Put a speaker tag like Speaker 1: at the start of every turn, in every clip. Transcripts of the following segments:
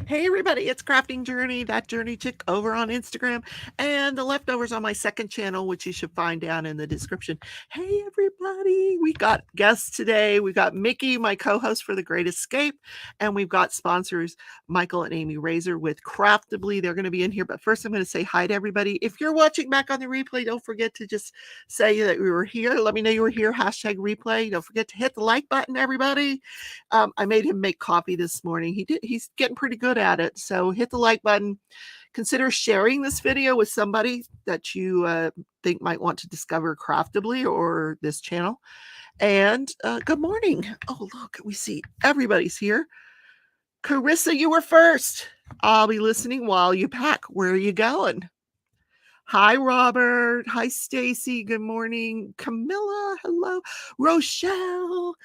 Speaker 1: Hey everybody, it's Crafting Journey, that journey chick over on Instagram, and the leftovers on my second channel, which you should find down in the description. Hey everybody, we got guests today. We got Mickey, my co-host for The Great Escape, and we've got sponsors Michael and Amy Razor with Craftibly. They're going to be in here, but first I'm going to say hi to everybody. If you're watching back on the replay, don't forget to just say that we were here. Let me know you were here, hashtag replay. Don't forget to hit the like button, everybody. I made him make coffee this morning. He's getting pretty good at it. So hit the like button. Consider sharing this video with somebody that you think might want to discover Craftably or this channel. And good morning. Oh, look, we see everybody's here. Carissa, you were first. I'll be listening while you pack. Where are you going? Hi, Robert. Hi, Stacy. Good morning. Camilla. Hello. Rochelle.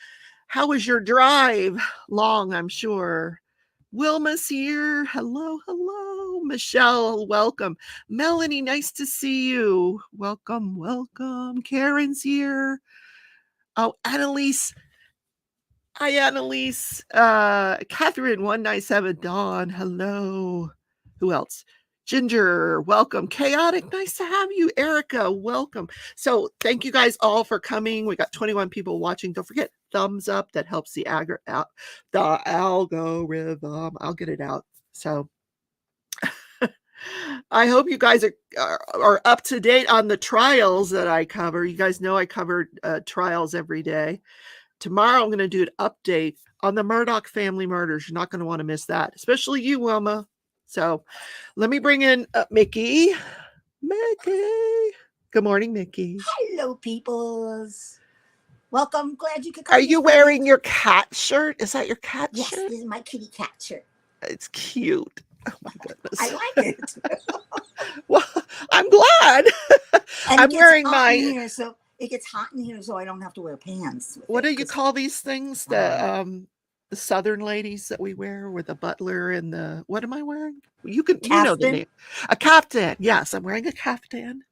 Speaker 1: How was your drive? Long, I'm sure. Wilma's here. Hello, hello. Michelle, welcome. Melanie, nice to see you. Welcome, welcome. Karen's here. Oh, Annalise. Hi, Annalise. Catherine, 197. Dawn, hello. Who else? Ginger, welcome. Chaotic, nice to have you. Erica, welcome. So thank you guys all for coming. We got 21 people watching. Don't forget, thumbs up. That helps the algorithm. I'll get it out. So I hope you guys are up to date on the trials that I cover. You guys know I cover trials every day. Tomorrow I'm going to do an update on the Murdoch family murders. You're not going to want to miss that, especially you, Wilma. So let me bring in Mickey. Mickey. Good morning, Mickey.
Speaker 2: Hello, peoples. Welcome. Glad you could come.
Speaker 1: Are you wearing your cat shirt? Is that your cat
Speaker 2: yes,
Speaker 1: shirt?
Speaker 2: Yes, this is my kitty cat shirt.
Speaker 1: It's cute. Oh my goodness.
Speaker 2: I like it.
Speaker 1: Well, I'm glad. I'm wearing my
Speaker 2: here, so it gets hot in here, so I don't have to wear pants.
Speaker 1: What do you call these things? The Southern ladies that we wear with the butler and the, what am I wearing? You know the name. A caftan. Yes, I'm wearing a caftan.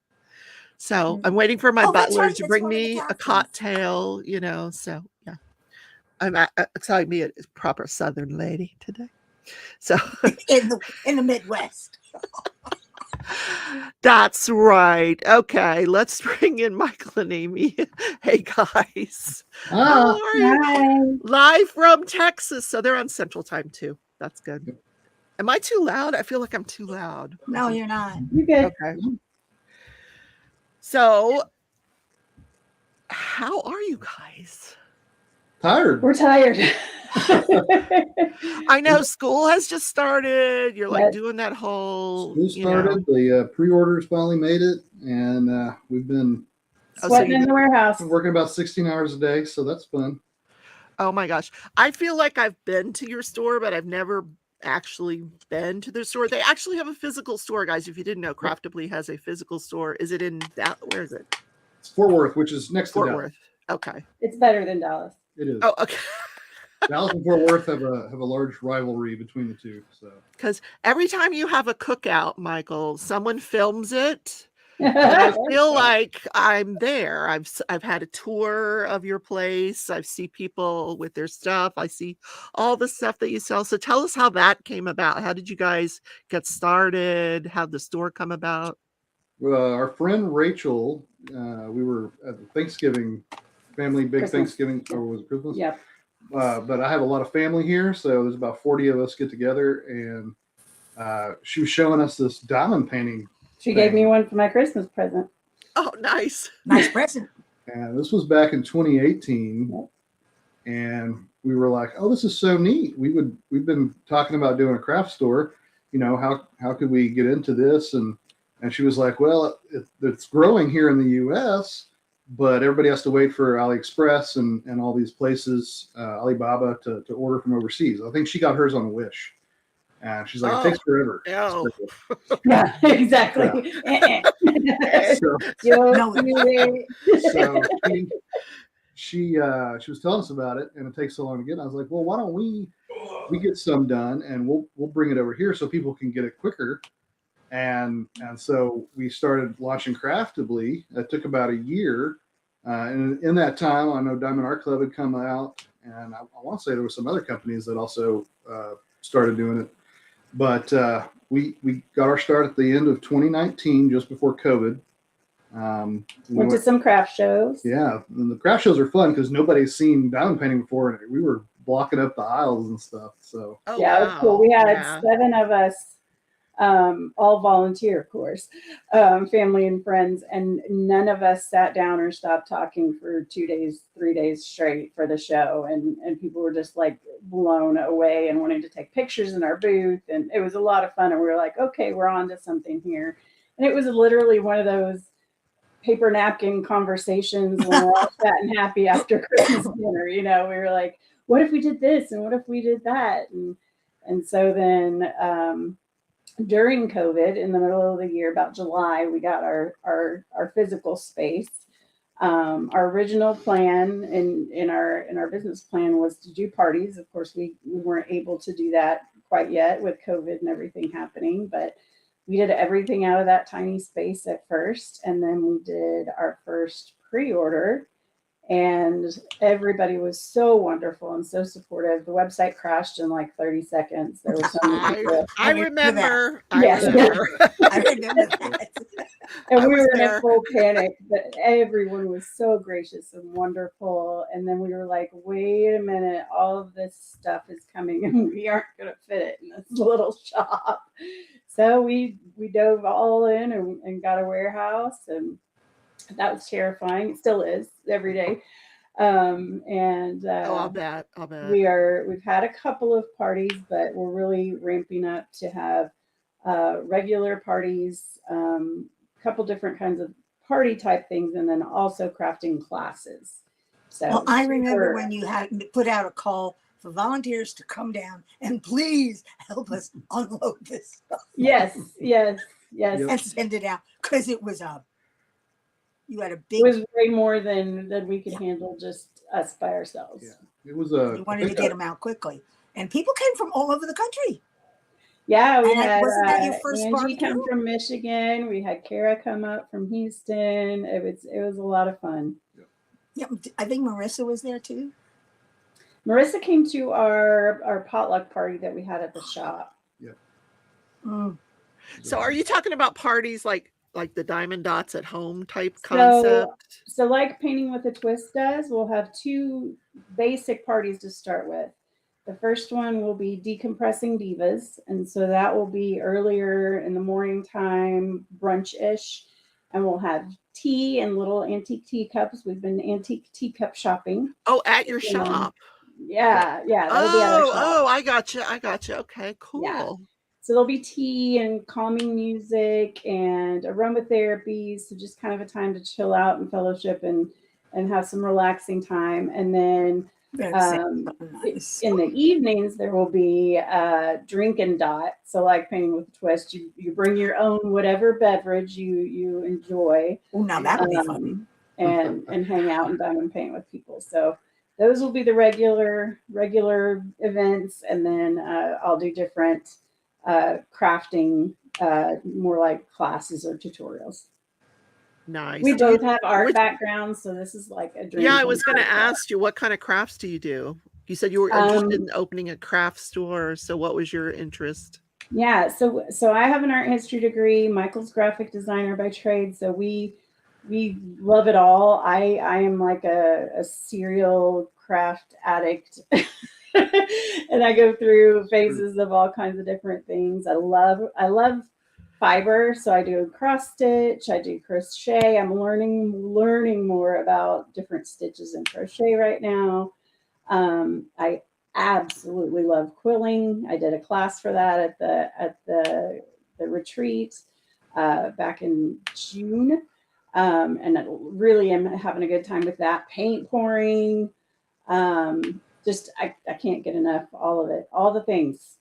Speaker 1: So I'm waiting for my butler to bring me a cocktail, you know. So yeah, I'm excited to be a proper Southern lady today. So
Speaker 2: in the Midwest.
Speaker 1: That's right. Okay, let's bring in Michael and Amy. Hey guys.
Speaker 3: How are you?
Speaker 1: Hi. Live from Texas. So they're on Central Time too. That's good. Am I too loud? I feel like I'm too loud.
Speaker 2: No, you're not.
Speaker 3: You're good.
Speaker 1: Okay. So how are you guys?
Speaker 3: Tired.
Speaker 4: We're tired.
Speaker 1: I know school has just started. You're like doing that whole.
Speaker 3: School started. The pre-orders finally made it, and we've been
Speaker 4: sweating in the warehouse.
Speaker 3: Been working about 16 hours a day, so that's fun.
Speaker 1: Oh my gosh. I feel like I've been to your store, but I've never actually been to the store. They actually have a physical store, guys. If you didn't know, Craftibly has a physical store. Is it in that? Where is it?
Speaker 3: It's Fort Worth, which is next to Dallas.
Speaker 1: Fort Worth. Okay.
Speaker 4: It's better than Dallas.
Speaker 3: It is.
Speaker 1: Oh, okay.
Speaker 3: Dallas and Fort Worth have a large rivalry between the two. So
Speaker 1: because every time you have a cookout, Michael, someone films it. And I feel like I'm there. I've had a tour of your place. I see people with their stuff. I see all the stuff that you sell. So tell us how that came about. How did you guys get started? How'd the store come about?
Speaker 3: Well, our friend Rachel, we were at the Thanksgiving family, big Christmas. Thanksgiving, or was it Christmas?
Speaker 4: Yeah.
Speaker 3: But I have a lot of family here, so there's about 40 of us get together, and she was showing us this diamond painting.
Speaker 4: She gave me one for my Christmas present.
Speaker 1: Oh, nice.
Speaker 2: Nice present.
Speaker 3: And this was back in 2018. Yep. And we were like, oh, this is so neat. We've been talking about doing a craft store. You know, how could we get into this? And she was like, well, it's growing here in the U.S., but everybody has to wait for AliExpress and all these places, Alibaba, to order from overseas. I think she got hers on Wish. And she's like, it takes forever.
Speaker 1: Oh.
Speaker 4: Yeah, exactly.
Speaker 3: Yeah. So she was telling us about it, and it takes so long to get. And I was like, well, why don't we get some done, and we'll bring it over here so people can get it quicker. And so we started launching Craftibly. It took about a year. And in that time, I know Diamond Art Club had come out, and I want to say there were some other companies that also started doing it. But we got our start at the end of 2019, just before COVID. We
Speaker 4: Went to some craft shows.
Speaker 3: Yeah, and the craft shows are fun because nobody's seen diamond painting before, and we were blocking up the aisles and stuff. So
Speaker 1: Oh,
Speaker 4: Yeah, it was cool.
Speaker 1: wow.
Speaker 4: We had
Speaker 1: Yeah.
Speaker 4: 7 of us, all volunteer, of course, family and friends, and none of us sat down or stopped talking for 2 days, 3 days straight for the show. And people were just like blown away and wanting to take pictures in our booth. And it was a lot of fun. And we were like, okay, we're on to something here. And it was literally one of those paper napkin conversations when we're all fat and happy after Christmas dinner. You know, we were like, what if we did this? And what if we did that? And so then, during COVID, in the middle of the year, about July, we got our physical space. Our original plan in our business plan was to do parties. Of course, we weren't able to do that quite yet with COVID and everything happening, but we did everything out of that tiny space at first, and then we did our first pre-order. And everybody was so wonderful and so supportive. The website crashed in like 30 seconds. There were so many people.
Speaker 1: I remember.
Speaker 4: Yes.
Speaker 1: I remember.
Speaker 2: I remember that.
Speaker 4: And
Speaker 1: I
Speaker 4: we
Speaker 1: was
Speaker 4: were in
Speaker 1: there.
Speaker 4: a full panic, but everyone was so gracious and wonderful. And then we were like, wait a minute, all of this stuff is coming and we aren't going to fit it in this little shop. So we dove all in and got a warehouse, and that was terrifying. It still is every day.
Speaker 1: I'll bet.
Speaker 4: We've had a couple of parties, but we're really ramping up to have regular parties, a couple different kinds of party type things, and then also crafting classes. So
Speaker 2: Well, I remember when you had put out a call for volunteers to come down and please help us unload this stuff.
Speaker 4: yes.
Speaker 3: Yep.
Speaker 2: And send it out, because it was you had a big.
Speaker 4: It was way more than we could handle, just us by ourselves.
Speaker 3: Yeah, it was
Speaker 2: You wanted to get them out quickly, and people came from all over the country.
Speaker 4: Yeah, we
Speaker 2: And
Speaker 4: had
Speaker 2: wasn't that your first
Speaker 4: Angie
Speaker 2: barbecue?
Speaker 4: come from Michigan. We had Kara come up from Houston. It was a lot of fun.
Speaker 2: Yeah, I think Marissa was there too.
Speaker 4: Marissa came to our potluck party that we had at the shop.
Speaker 2: Mm.
Speaker 1: So, are you talking about parties like the Diamond Dots at Home type concept?
Speaker 4: So like Painting with a Twist does, we'll have 2 basic parties to start with. The first one will be Decompressing Divas. And so that will be earlier in the morning time, brunch-ish. And we'll have tea and little antique teacups. We've been antique teacup shopping.
Speaker 1: Oh, at your shop.
Speaker 4: Yeah. That'll be at our shop.
Speaker 1: Oh, I gotcha. Okay, cool.
Speaker 4: Yeah. So there'll be tea and calming music and aromatherapy. So just kind of a time to chill out and fellowship and have some relaxing time. And then
Speaker 2: Nice.
Speaker 4: in the evenings, there will be drink and dot. So like Painting with a Twist, you bring your own whatever beverage you enjoy.
Speaker 2: Oh, now that would be fun.
Speaker 4: And hang out and diamond paint with people. So those will be the regular events. And then I'll do different crafting, more like classes or tutorials.
Speaker 1: Nice.
Speaker 4: We both have art backgrounds, so this is like a dream.
Speaker 1: Yeah, I was going to ask you, what kind of crafts do you do? You said you were interested in opening a craft store. So what was your interest?
Speaker 4: Yeah, so I have an art history degree. Michael's graphic designer by trade, so we love it all. I am like a serial craft addict. And I go through phases of all kinds of different things. I love fiber, so I do cross stitch, I do crochet. I'm learning more about different stitches in crochet right now. I absolutely love quilling. I did a class for that at the retreat back in June, and I really am having a good time with that. Paint pouring. I can't get enough, all of it, all the things.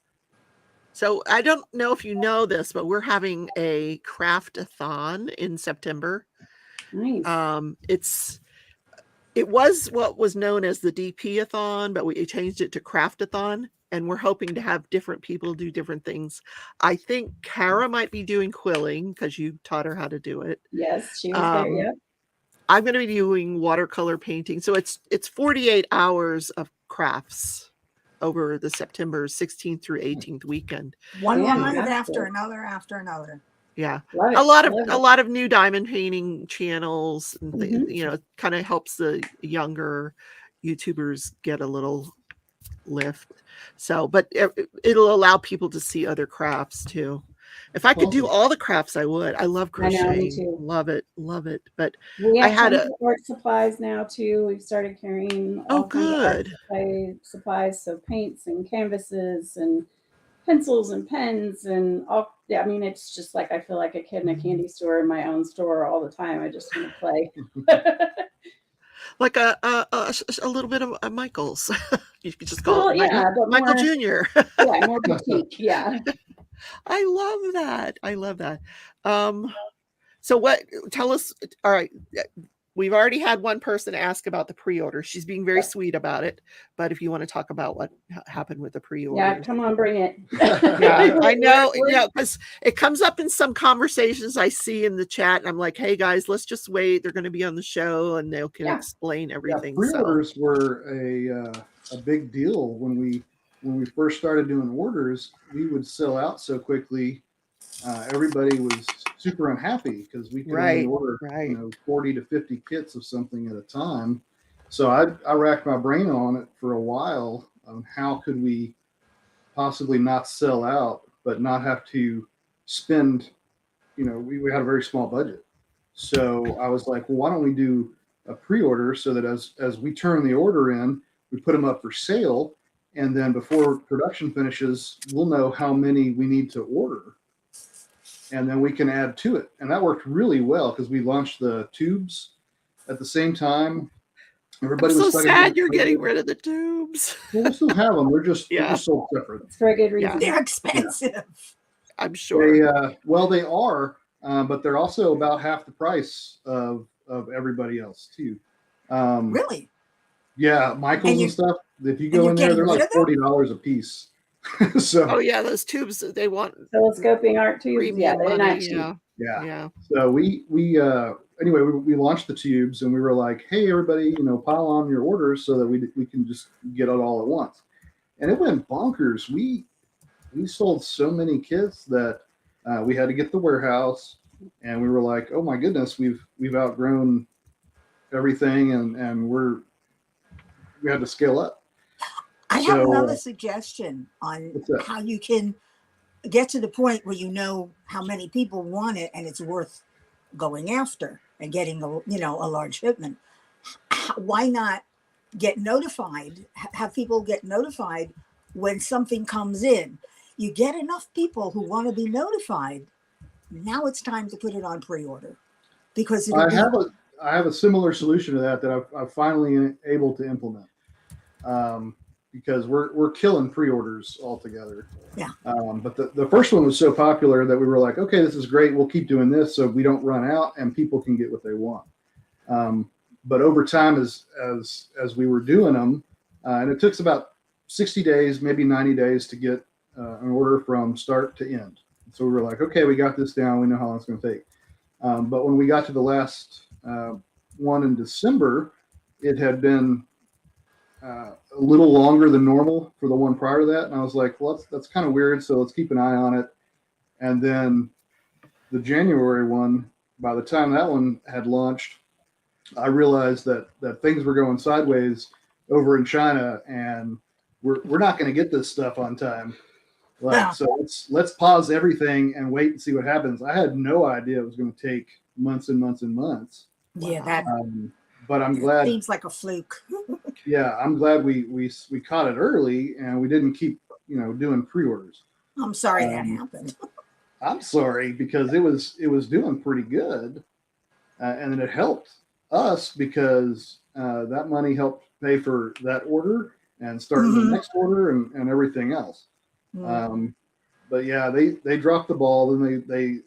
Speaker 1: So I don't know if you know this, but we're having a craft-a-thon in September.
Speaker 4: Nice.
Speaker 1: It was what was known as the DP-a-thon, but we changed it to Craft-a-thon, and we're hoping to have different people do different things. I think Kara might be doing quilling because you taught her how to do it.
Speaker 4: Yes, she was there. Yep.
Speaker 1: I'm going to be doing watercolor painting. So it's 48 hours of crafts. over the September 16th through 18th weekend.
Speaker 2: One
Speaker 4: Yeah,
Speaker 2: month
Speaker 4: that's
Speaker 2: after
Speaker 4: it.
Speaker 2: another after another.
Speaker 1: Yeah,
Speaker 4: Love it.
Speaker 1: a lot of
Speaker 4: Love it.
Speaker 1: new diamond painting channels, and
Speaker 4: Mhm.
Speaker 1: you know, it kind of helps the younger YouTubers get a little lift. So, but it'll allow people to see other crafts too. If I could do
Speaker 3: Awesome.
Speaker 1: all the crafts, I would. I love
Speaker 4: I know, me
Speaker 1: crocheting.
Speaker 4: too.
Speaker 1: Love it. Love it. But
Speaker 4: We
Speaker 1: I
Speaker 4: have
Speaker 1: had
Speaker 4: tons
Speaker 1: a
Speaker 4: of art supplies now too. We've started carrying
Speaker 1: oh
Speaker 4: all kinds of art
Speaker 1: good.
Speaker 4: supplies, so paints and canvases and pencils and pens and all. Yeah, I mean, it's just like I feel like a kid in a candy store in my own store all the time. I just want to play.
Speaker 1: Like a little bit of Michael's. You could just call
Speaker 4: Well,
Speaker 1: it
Speaker 4: yeah, but
Speaker 1: Michael
Speaker 4: more,
Speaker 1: Jr.
Speaker 4: yeah, more boutique. Yeah.
Speaker 1: I love that. I love that. So what tell us, all right, we've already had one person ask about the pre-order. She's being very sweet about it, but if you want to talk about what happened with the
Speaker 4: Yeah,
Speaker 1: pre-orders.
Speaker 4: come on, bring it.
Speaker 1: Yeah, I know,
Speaker 4: We're-
Speaker 1: yeah, because it comes up in some conversations I see in the chat, and I'm like, hey guys, let's just wait. They're going to be on the show and they can
Speaker 4: Yeah.
Speaker 1: explain
Speaker 3: Yeah,
Speaker 1: everything. So
Speaker 3: pre-orders were a big deal when we first started doing orders. We would sell out so quickly. Everybody was super unhappy because we could only
Speaker 1: right,
Speaker 3: order,
Speaker 1: right.
Speaker 3: 40 to 50 kits of something at a time. So I racked my brain on it for a while on how could we possibly not sell out, but not have to spend, we had a very small budget. So I was like, well, why don't we do a pre-order so that as we turn the order in, we put them up for sale. And then before production finishes, we'll know how many we need to order. And then we can add to it. And that worked really well because we launched the tubes at the same time. Everybody
Speaker 1: I'm so
Speaker 3: was
Speaker 1: sad you're getting rid of the tubes.
Speaker 3: Well, we still have them. They're just sold separate.
Speaker 4: It's for a good reason.
Speaker 2: They're expensive.
Speaker 1: I'm sure.
Speaker 3: They are, but they're also about half the price of everybody else too.
Speaker 2: Really?
Speaker 3: Yeah, Michaels and stuff. If you go
Speaker 2: you're
Speaker 3: in there,
Speaker 2: getting
Speaker 3: they're
Speaker 2: rid
Speaker 3: like
Speaker 2: of them?
Speaker 3: $40 a piece. So
Speaker 1: Oh yeah, those tubes they want
Speaker 4: Telescoping art tubes. Yeah,
Speaker 1: premium
Speaker 4: they're
Speaker 1: money.
Speaker 4: not cheap.
Speaker 3: yeah. So we anyway we launched the tubes and we were like, hey everybody, pile on your orders so that we can just get it all at once. And it went bonkers. We sold so many kits that we had to get the warehouse, and we were like, oh my goodness, we've outgrown everything, and we had to scale up.
Speaker 2: I have another suggestion on how you can get to the point where you know how many people want it and it's worth going after and getting a large shipment. Why not get notified? Have people get notified when something comes in. You get enough people who want to be notified. Now it's time to put it on pre-order because I
Speaker 3: have a similar solution to that I'm finally able to implement. Because we're killing pre-orders altogether.
Speaker 2: Yeah.
Speaker 3: But the first one was so popular that we were like, okay, this is great. We'll keep doing this so we don't run out and people can get what they want. But over time, as we were doing them, and it took about 60 days, maybe 90 days to get an order from start to end. So we were like, okay, we got this down. We know how long it's going to take. But when we got to the last one in December, it had been a little longer than normal for the one prior to that. And I was like, well, that's kind of weird. So let's keep an eye on it. And then the January one, by the time that one had launched, I realized that things were going sideways over in China and we're not going to get this stuff on time. So let's pause everything and wait and see what happens. I had no idea it was going to take months and months and months.
Speaker 2: Yeah,
Speaker 3: but I'm glad.
Speaker 2: Seems like a fluke.
Speaker 3: Yeah, I'm glad we caught it early and we didn't keep doing pre-orders.
Speaker 2: I'm sorry that happened.
Speaker 3: I'm sorry because it was doing pretty good, and then it helped us because that money helped pay for that order and starting the next order and everything else. But yeah, they dropped the ball. Then they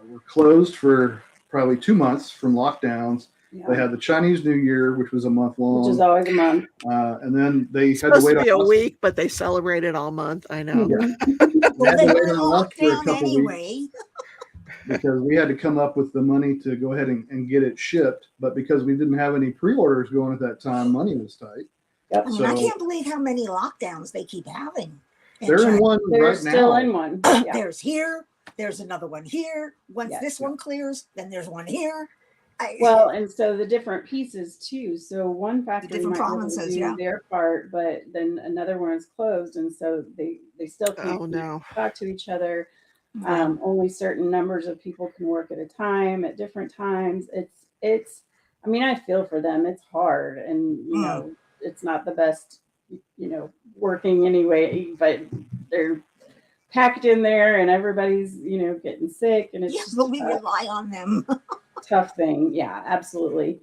Speaker 3: were closed for probably 2 months from lockdowns. Yeah. They had the Chinese New Year, which was a month long.
Speaker 4: Which is always a month.
Speaker 3: And then they
Speaker 1: it's
Speaker 3: had to wait
Speaker 1: to be a week, but they celebrated all month. I know.
Speaker 3: Yeah.
Speaker 2: Well, they were locked down anyway.
Speaker 3: Because we had to come up with the money to go ahead and get it shipped. But because we didn't have any pre-orders going at that time, money was tight.
Speaker 4: Yep.
Speaker 2: I mean, I can't believe how many lockdowns they keep having.
Speaker 3: They're in one
Speaker 4: They're
Speaker 3: right
Speaker 4: still
Speaker 3: now.
Speaker 4: in one. Yeah.
Speaker 2: There's here, there's another one here. Once
Speaker 4: Yes.
Speaker 2: this one clears, then there's one here.
Speaker 4: Well, and so the different pieces too. So one factory
Speaker 2: different
Speaker 4: might be able to
Speaker 2: provinces,
Speaker 4: do
Speaker 2: yeah.
Speaker 4: their part, but then another one is closed, and so they still can't talk to each other. Only certain numbers of people can work at a time at different times. It's. I mean, I feel for them. It's hard, and you know, it's not the best, you know, working anyway. But they're packed in there, and everybody's, you know, getting sick, and it's just
Speaker 2: but we rely on them.
Speaker 4: Tough thing. Yeah, absolutely.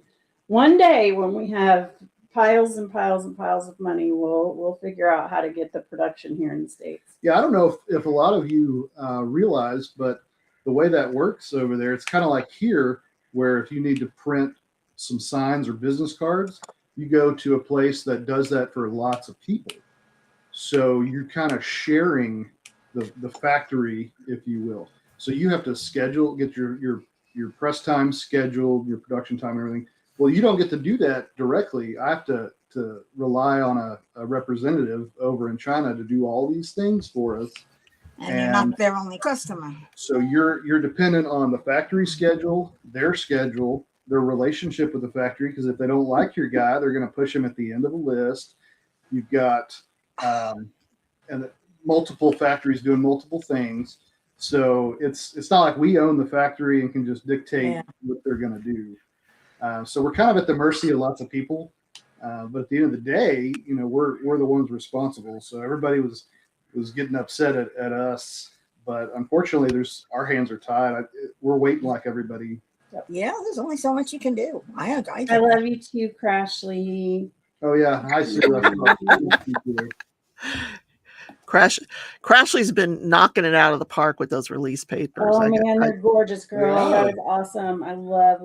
Speaker 4: One day when we have piles and piles and piles of money, we'll figure out how to get the production here in the States.
Speaker 3: Yeah, I don't know if a lot of you realize, but the way that works over there, it's kind of like here, where if you need to print some signs or business cards, you go to a place that does that for lots of people. So you're kind of sharing the factory, if you will. So you have to get your press time scheduled, your production time, and everything. Well, you don't get to do that directly. I have to rely on a representative over in China to do all these things for us.
Speaker 2: And you're not their only customer.
Speaker 3: So you're dependent on the factory schedule, their relationship with the factory, because if they don't like your guy, they're going to push him at the end of the list. You've got and multiple factories doing multiple things. So it's not like we own the factory and can just dictate what they're going to do. So we're kind of at the mercy of lots of people. But at the end of the day, you know, we're the ones responsible. So everybody was getting upset at us. But unfortunately, our hands are tied. We're waiting like everybody.
Speaker 2: Yeah, there's only so much you can do. I
Speaker 4: love you too, Crashley.
Speaker 3: Oh yeah, hi Sue.
Speaker 1: Crashley's been knocking it out of the park with those release papers.
Speaker 4: Oh man, they're gorgeous, girl. Yeah. That is awesome. I love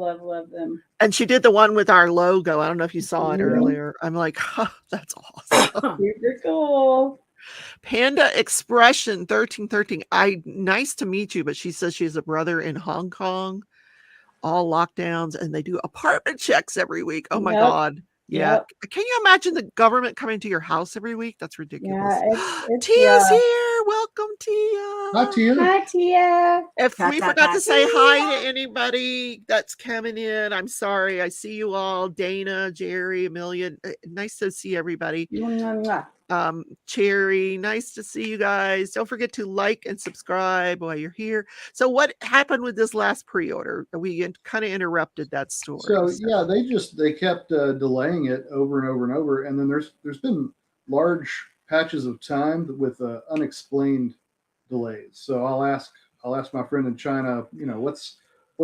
Speaker 4: them.
Speaker 1: And she did the one with our logo. I don't know if you saw it earlier. I'm like, oh, that's awesome.
Speaker 4: Super cool.
Speaker 1: Panda Expression 1313. Nice to meet you, but she says she has a brother in Hong Kong. All lockdowns, and they do apartment checks every week. Oh my God. Yeah. Yep. Can you imagine the government coming to your house every week? That's ridiculous.
Speaker 4: Yeah, it's
Speaker 1: Tia's here. Welcome, Tia.
Speaker 3: Hi, Tia.
Speaker 4: Hi, Tia.
Speaker 1: If we forgot to say hi to anybody that's coming in, I'm sorry. I see you all. Dana, Jerry, Amelia. Nice to see everybody. Cherry, nice to see you guys. Don't forget to like and subscribe while you're here. So what happened with this last pre-order? We kind of interrupted that story.
Speaker 3: So yeah, they kept delaying it over and over and over, and then there's been large patches of time with unexplained delays. So I'll ask my friend in China, you know, what's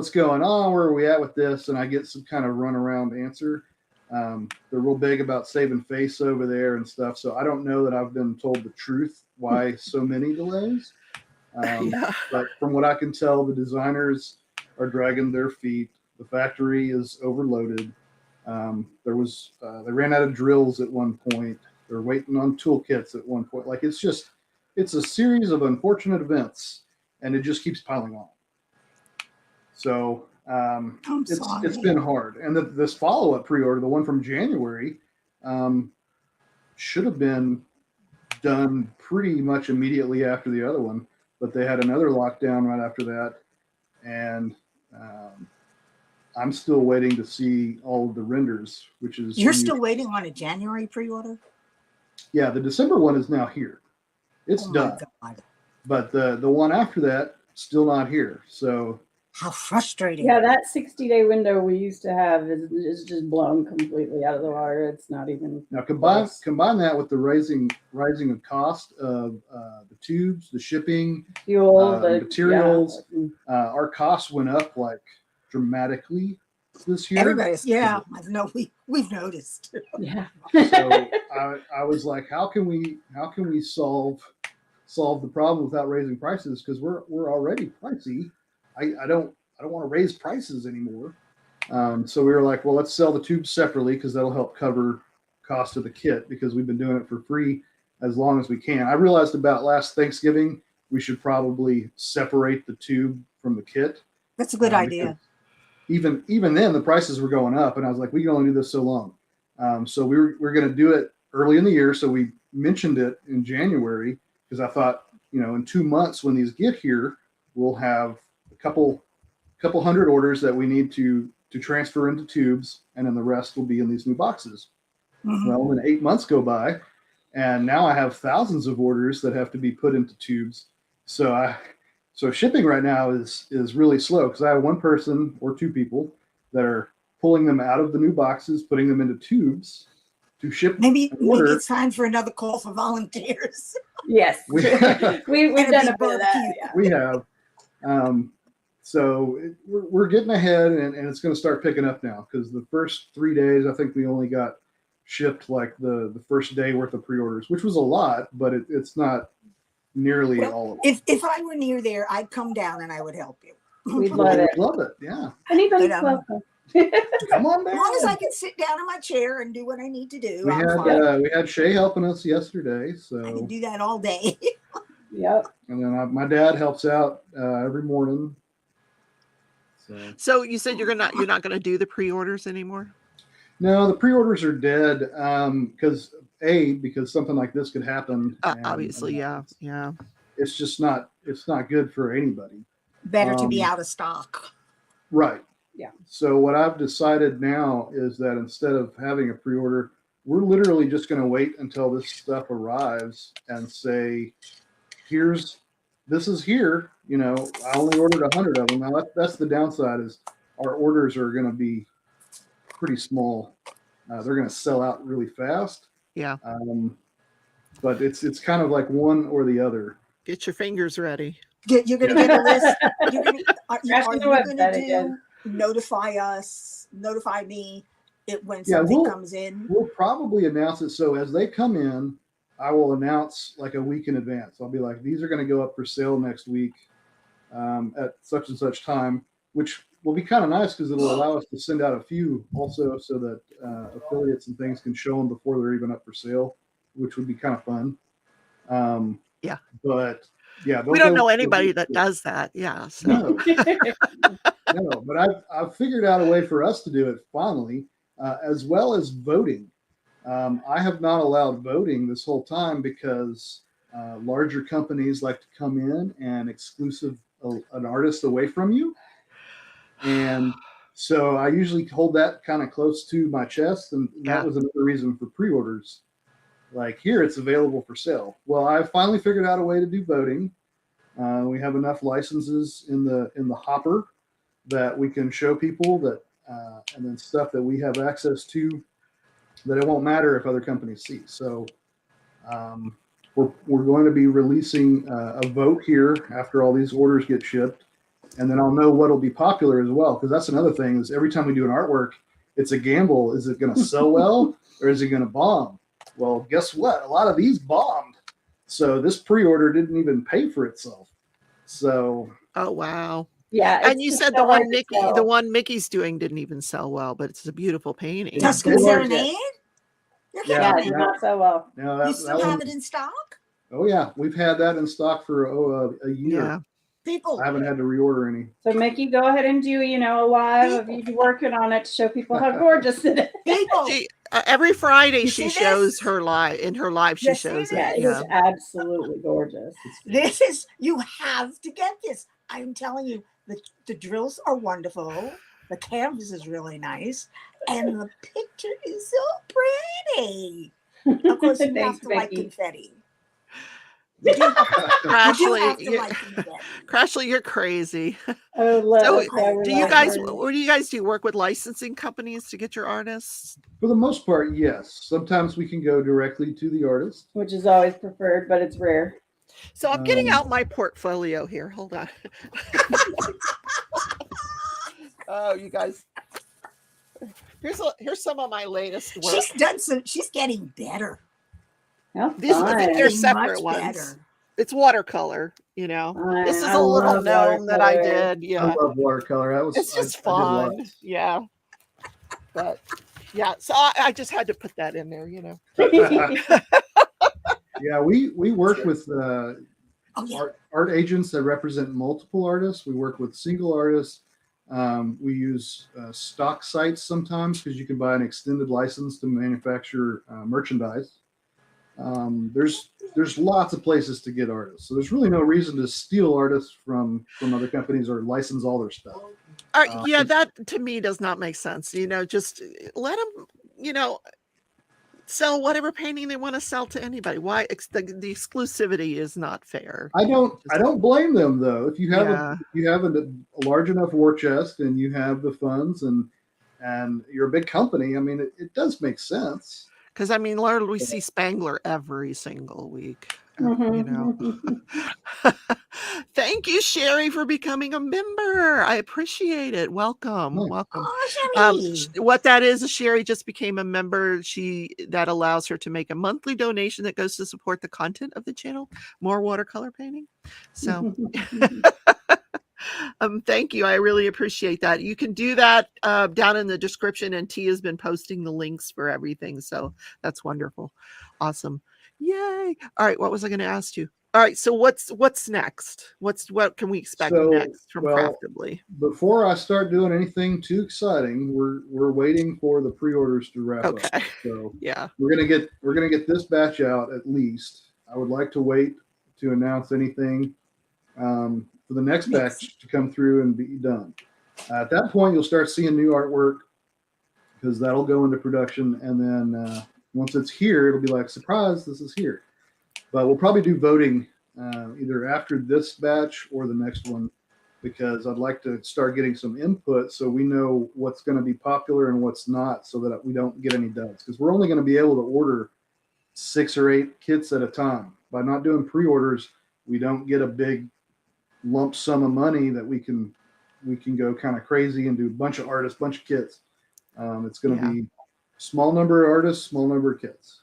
Speaker 3: going on, where are we at with this, and I get some kind of runaround answer. They're real big about saving face over there and stuff. So I don't know that I've been told the truth why so many delays. But from what I can tell, the designers are dragging their feet. The factory is overloaded. They ran out of drills at one point. They're waiting on toolkits at one point. Like it's a series of unfortunate events, and it just keeps piling on. So it's been hard. And this follow-up pre-order, the one from January, should have been done pretty much immediately after the other one, but they had another lockdown right after that. And I'm still waiting to see all of the renders, which is...
Speaker 2: You're still waiting on a January pre-order?
Speaker 3: Yeah, the December one is now here. It's done. But the one after that, still not here. So...
Speaker 2: How frustrating.
Speaker 4: Yeah, that 60-day window we used to have is just blown completely out of the water. It's not even...
Speaker 3: Now, combine that with the rising of cost of the tubes, the shipping,
Speaker 4: fuel, the
Speaker 3: materials. Yeah. Our costs went up like dramatically this year.
Speaker 2: Everybody's, I know we've noticed.
Speaker 4: Yeah.
Speaker 3: So I was like, how can we solve the problem without raising prices? Because we're already pricey. I don't want to raise prices anymore. So we were like, well, let's sell the tubes separately because that'll help cover cost of the kit, because we've been doing it for free as long as we can. I realized about last Thanksgiving, we should probably separate the tube from the kit.
Speaker 2: That's a good idea.
Speaker 3: Even then the prices were going up, and I was like, we can only do this so long. So we're going to do it early in the year. So we mentioned it in January because I thought, in 2 months when these get here, we'll have a couple hundred orders that we need to transfer into tubes, and then the rest will be in these new boxes. Well, then 8 months go by, and now I have thousands of orders that have to be put into tubes. So shipping right now is really slow because I have one person or two people that are pulling them out of the new boxes, putting them into tubes to ship.
Speaker 2: Maybe it's time for another call for volunteers.
Speaker 4: Yes, we've done a bit of that. Yeah.
Speaker 3: We have. So we're getting ahead, and it's going to start picking up now because the first 3 days, I think we only got shipped like the first day worth of pre-orders, which was a lot, but it's not nearly all of it.
Speaker 2: If I were near there, I'd come down and I would help you.
Speaker 4: We'd love it.
Speaker 3: Love it. Yeah.
Speaker 4: Anybody's welcome.
Speaker 3: Come on down.
Speaker 2: As long as I can sit down in my chair and do what I need to do,
Speaker 3: we had Shay helping us yesterday, so
Speaker 2: I can do that all day.
Speaker 4: Yep.
Speaker 3: And then my dad helps out every morning.
Speaker 1: So you said you're not gonna do the pre-orders anymore?
Speaker 3: No, the pre-orders are dead because something like this could happen.
Speaker 1: Obviously, yeah.
Speaker 3: It's just not good for anybody.
Speaker 2: Better to be out of stock.
Speaker 3: Right.
Speaker 4: Yeah.
Speaker 3: So what I've decided now is that instead of having a pre-order, we're literally just going to wait until this stuff arrives and say, this is here. I only ordered 100 of them. Now that's the downside is our orders are going to be pretty small. They're going to sell out really fast.
Speaker 1: Yeah.
Speaker 3: But it's kind of like one or the other.
Speaker 1: Get your fingers ready.
Speaker 2: You're going to get a list. Are you going to
Speaker 4: again.
Speaker 2: notify me when something comes in?
Speaker 3: We'll probably announce it. So as they come in, I will announce like a week in advance. I'll be like, these are going to go up for sale next week at such and such time, which will be kind of nice because it'll allow us to send out a few also so that affiliates and things can show them before they're even up for sale, which would be kind of fun.
Speaker 1: Yeah.
Speaker 3: But yeah,
Speaker 1: we don't know anybody that does that. Yeah. So.
Speaker 3: No, but I've figured out a way for us to do it finally, as well as voting. I have not allowed voting this whole time because larger companies like to come in and exclusive an artist away from you. And so I usually hold that kind of close to my chest. And that was another reason for pre-orders. Like here, it's available for sale. Well, I finally figured out a way to do voting. We have enough licenses in the hopper that we can show people that, and then stuff that we have access to that it won't matter if other companies see. So we're going to be releasing a vote here after all these orders get shipped. And then I'll know what'll be popular as well. Because that's another thing is every time we do an artwork, it's a gamble. Is it going to sell well or is it going to bomb? Well, guess what? A lot of these bombed. So this pre-order didn't even pay for itself. So.
Speaker 1: Oh, wow.
Speaker 4: Yeah.
Speaker 1: And you said the one Mickey's doing didn't even sell well, but it's a beautiful painting.
Speaker 2: Tuscan Serenade?
Speaker 4: Yeah, it did not sell well.
Speaker 3: No,
Speaker 2: you still have it in stock?
Speaker 3: Oh, yeah. We've had that in stock for a year.
Speaker 1: Yeah.
Speaker 2: People.
Speaker 3: I haven't had to reorder any.
Speaker 4: So Mickey, go ahead and do, a live of you working on it to show people how gorgeous it is.
Speaker 2: People.
Speaker 1: Every Friday she shows her live. In her live, she shows it.
Speaker 4: Yeah, it is absolutely gorgeous.
Speaker 2: You have to get this. I'm telling you, the drills are wonderful. The canvas is really nice. And the picture is so pretty. Of course, you have to like confetti.
Speaker 1: Crashley, you're crazy.
Speaker 4: Oh,
Speaker 1: what do you guys do? Work with licensing companies to get your artists?
Speaker 3: For the most part, yes. Sometimes we can go directly to the artist,
Speaker 4: which is always preferred, but it's rare.
Speaker 1: So I'm getting out my portfolio here. Hold on. Oh, you guys. Here's some of my latest work.
Speaker 2: She's getting better.
Speaker 1: They're separate ones. Better. It's watercolor, This is a little gnome that I did. Yeah.
Speaker 3: I love watercolor.
Speaker 1: It's just fun. Yeah. But yeah, so I just had to put that in there,
Speaker 3: Yeah, we work with art agents that represent multiple artists. We work with single artists. We use stock sites sometimes because you can buy an extended license to manufacture merchandise. There's lots of places to get artists, so there's really no reason to steal artists from other companies or license all their stuff.
Speaker 1: Yeah, that to me does not make sense. Just let them, sell whatever painting they want to sell to anybody. Why the exclusivity is not fair.
Speaker 3: I don't blame them though. If you have a large enough war chest and you have the funds and you're a big company, I mean, it does make sense.
Speaker 1: Because Lord, we see Spangler every single week. Thank you, Sherry, for becoming a member. I appreciate it. Welcome. Welcome. What that is Sherry just became a member. That allows her to make a monthly donation that goes to support the content of the channel, more watercolor painting. So thank you. I really appreciate that. You can do that down in the description, and T has been posting the links for everything. So that's wonderful. Awesome. Yay. All right. What was I going to ask you? All right. So what's next? What can we expect next from Craftibly?
Speaker 3: Before I start doing anything too exciting, we're waiting for the pre-orders to wrap up. So
Speaker 1: yeah,
Speaker 3: we're gonna get this batch out at least. I would like to wait to announce anything for the next batch to come through and be done. At that point, you'll start seeing new artwork because that'll go into production, and then once it's here, it'll be like, surprise, this is here. But we'll probably do voting either after this batch or the next one, because I'd like to start getting some input so we know what's going to be popular and what's not, so that we don't get any duds. Because we're only going to be able to order 6 or 8 kits at a time. By not doing pre-orders, we don't get a big lump sum of money that we can go kind of crazy and do a bunch of artists, bunch of kits. It's going to be small number of artists, small number of kits.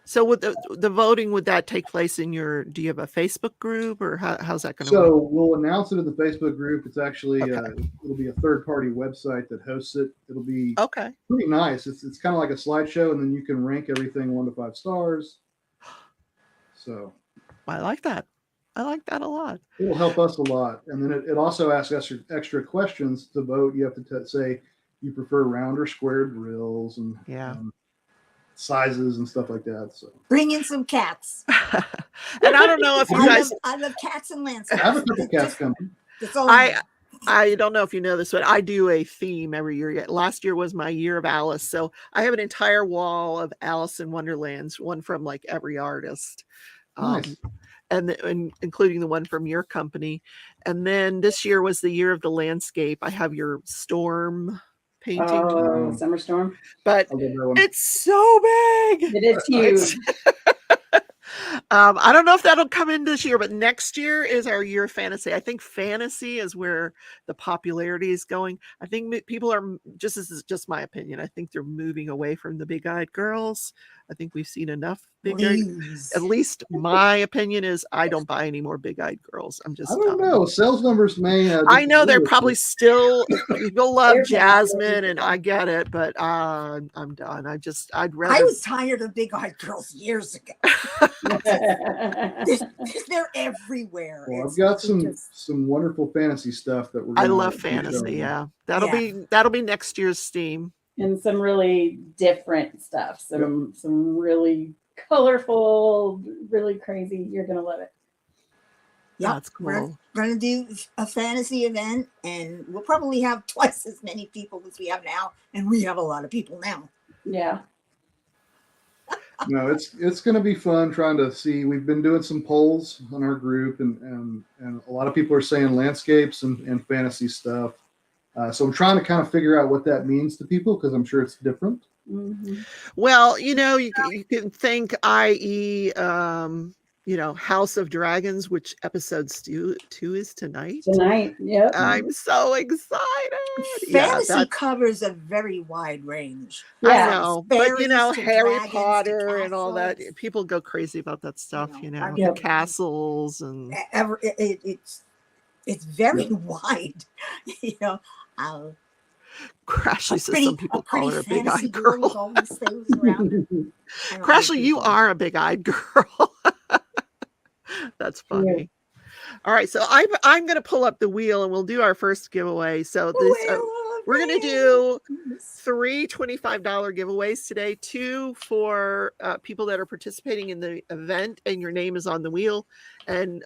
Speaker 1: So with the voting, would that take place in do you have a Facebook group, or how's that going to
Speaker 3: work? So
Speaker 1: work?
Speaker 3: we'll announce it in the Facebook group. It's actually, it'll be a third-party website that hosts it. It'll be pretty nice. It's kind of like a slideshow, and then you can rank everything 1 to 5 stars. So
Speaker 1: I like that. I like that a lot.
Speaker 3: It'll help us a lot. And then it also asks us extra questions to vote. You have to say you prefer round or squared drills and sizes and stuff like that. So
Speaker 2: bring in some cats.
Speaker 1: And I don't know if you guys.
Speaker 2: I love cats and landscapes.
Speaker 3: I have a couple cats coming.
Speaker 1: I don't know if you know this, but I do a theme every year. Last year was my year of Alice, so I have an entire wall of Alice in Wonderlands, one from like every artist.
Speaker 3: Nice.
Speaker 1: And including the one from your company. And then this year was the year of the landscape. I have your storm painting.
Speaker 4: Summer storm.
Speaker 1: But it's so big.
Speaker 4: It is huge.
Speaker 1: I don't know if that'll come in this year, but next year is our year of fantasy. I think fantasy is where the popularity is going. I think people are this is just my opinion. I think they're moving away from the big-eyed girls. I think we've seen enough big-eyed. At least my opinion is I don't buy any more big-eyed girls. I
Speaker 3: don't know. Sales numbers may.
Speaker 1: I know they're probably still people love Jasmine, and I get it, but I'm done. I'd rather.
Speaker 2: I was tired of big-eyed girls years ago. They're everywhere.
Speaker 3: Well, I've got some wonderful fantasy stuff that we're.
Speaker 1: I love fantasy. Yeah, that'll be next year's theme.
Speaker 4: And some really different stuff. Some really colorful, really crazy. You're gonna love it.
Speaker 2: Yeah,
Speaker 1: that's cool.
Speaker 2: We're gonna do a fantasy event, and we'll probably have twice as many people as we have now, and we have a lot of people now.
Speaker 4: Yeah.
Speaker 3: No, it's going to be fun trying to see. We've been doing some polls on our group, and a lot of people are saying landscapes and fantasy stuff. So I'm trying to kind of figure out what that means to people, because I'm sure it's different.
Speaker 4: Mm-hmm.
Speaker 1: Well, you can think, i.e., House of Dragons, which episode 2 is tonight.
Speaker 4: Yep.
Speaker 1: I'm so excited.
Speaker 2: Fantasy covers a very wide range.
Speaker 1: Yeah. I know, but Harry Potter and all that, people go crazy about that stuff. The castles and
Speaker 2: it's very wide.
Speaker 1: Crashley says some people call her a big-eyed girl. Crashley, you are a big-eyed girl. That's funny. All right, so I'm going to pull up the wheel and we'll do our first giveaway. So this we're going to do 3 $25 giveaways today, 2 for people that are participating in the event and your name is on the wheel. And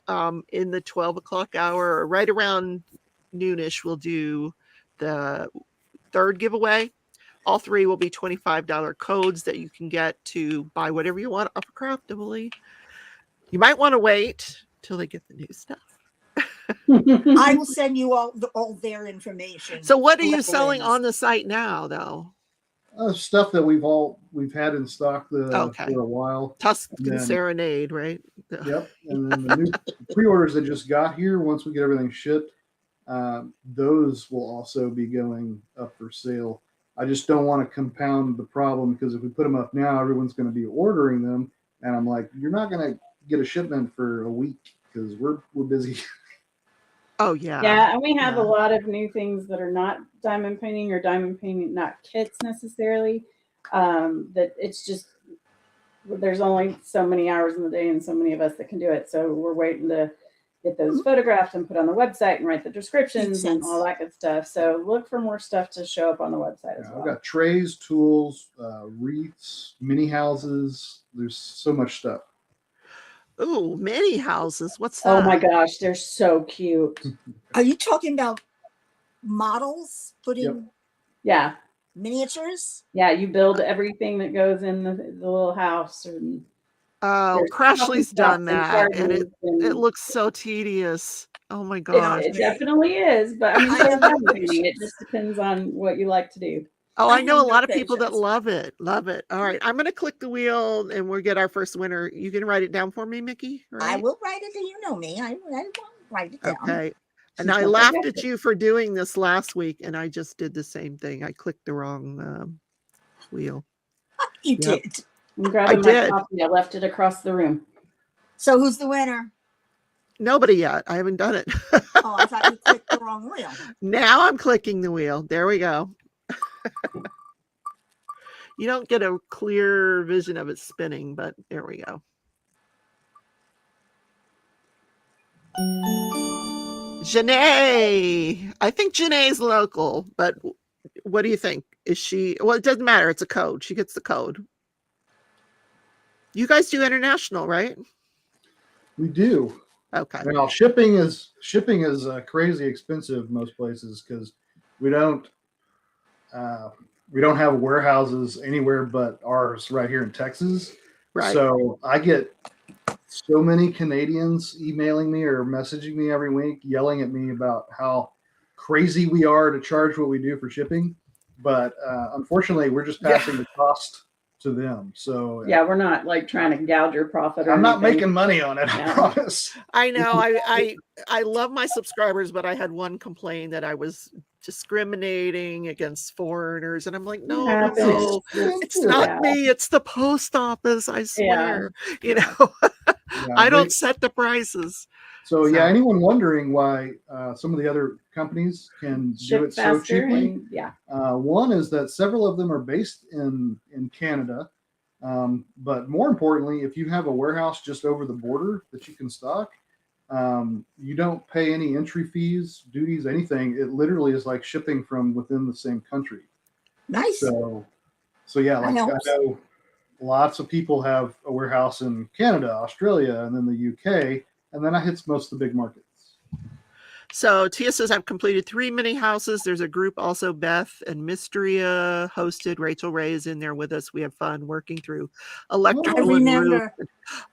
Speaker 1: in the 12 o'clock hour, right around noonish, we'll do the third giveaway. All 3 will be $25 codes that you can get to buy whatever you want off of Craftibly. You might want to wait till they get the new stuff.
Speaker 2: I will send you all their information.
Speaker 1: So what are you selling on the site now, though?
Speaker 3: Stuff that we've had in stock for a while.
Speaker 1: Tuscan Serenade, right?
Speaker 3: Yep. And then the new pre-orders that just got here, once we get everything shipped, those will also be going up for sale. I just don't want to compound the problem, because if we put them up now, everyone's going to be ordering them. And I'm like, you're not going to get a shipment for a week because we're busy.
Speaker 1: Oh, yeah.
Speaker 4: Yeah, and we have a lot of new things that are not diamond painting or diamond painting, not kits necessarily. That it's just, there's only so many hours in the day and so many of us that can do it. So we're waiting to get those photographed and put on the website and write the descriptions and all that good stuff. So look for more stuff to show up on the website as well.
Speaker 3: I've got trays, tools, wreaths, mini houses. There's so much stuff.
Speaker 1: Ooh, mini houses. What's that?
Speaker 4: Oh my gosh, they're so cute.
Speaker 2: Are you talking about models putting miniatures?
Speaker 4: Yeah, you build everything that goes in the little house. And
Speaker 1: Crashley's done that, and it looks so tedious. Oh my gosh.
Speaker 4: It definitely is, but I mean, it just depends on what you like to do.
Speaker 1: Oh, I know a lot of people that love it. Love it. All right. I'm going to click the wheel and we'll get our first winner. You can write it down for me, Mickey?
Speaker 2: Right? I will write it. You know me. I will write it down.
Speaker 1: Okay. And I laughed at you for doing this last week, and I just did the same thing. I clicked the wrong wheel.
Speaker 2: You did.
Speaker 4: I'm grabbing my coffee. I left it across the room.
Speaker 2: So who's the winner?
Speaker 1: Nobody yet. I haven't done it.
Speaker 2: Oh, I thought you clicked the wrong wheel.
Speaker 1: Now I'm clicking the wheel. There we go. You don't get a clear vision of it spinning, but there we go. Janae. I think Janae's local, but what do you think? Is she? Well, it doesn't matter. It's a code. She gets the code. You guys do international, right? We
Speaker 3: do.
Speaker 1: Okay.
Speaker 3: Now shipping is crazy expensive most places, because we don't have warehouses anywhere but ours right here in Texas.
Speaker 1: Right.
Speaker 3: So I get so many Canadians emailing me or messaging me every week, yelling at me about how crazy we are to charge what we do for shipping. But unfortunately, we're just passing the cost to them. So
Speaker 4: yeah, we're not like trying to gouge your profit.
Speaker 3: I'm not making money on it. I promise.
Speaker 1: I know. I love my subscribers, but I had one complain that I was discriminating against foreigners, and I'm like, no, it's not me. It's the post office. I swear. You know, I don't set the prices.
Speaker 3: So anyone wondering why some of the other companies can do it so cheaply? One is that several of them are based in Canada, but more importantly, if you have a warehouse just over the border that you can stock, you don't pay any entry fees, duties, anything. It literally is like shipping from within the same country.
Speaker 2: Nice.
Speaker 3: So yeah, like I know lots of people have a warehouse in Canada, Australia, and then the UK. And then I hit most of the big markets.
Speaker 1: So Tia says, I've completed 3 mini houses. There's a group also, Beth and Mystria hosted. Rachel Ray is in there with us. We have fun working through electrical and roof.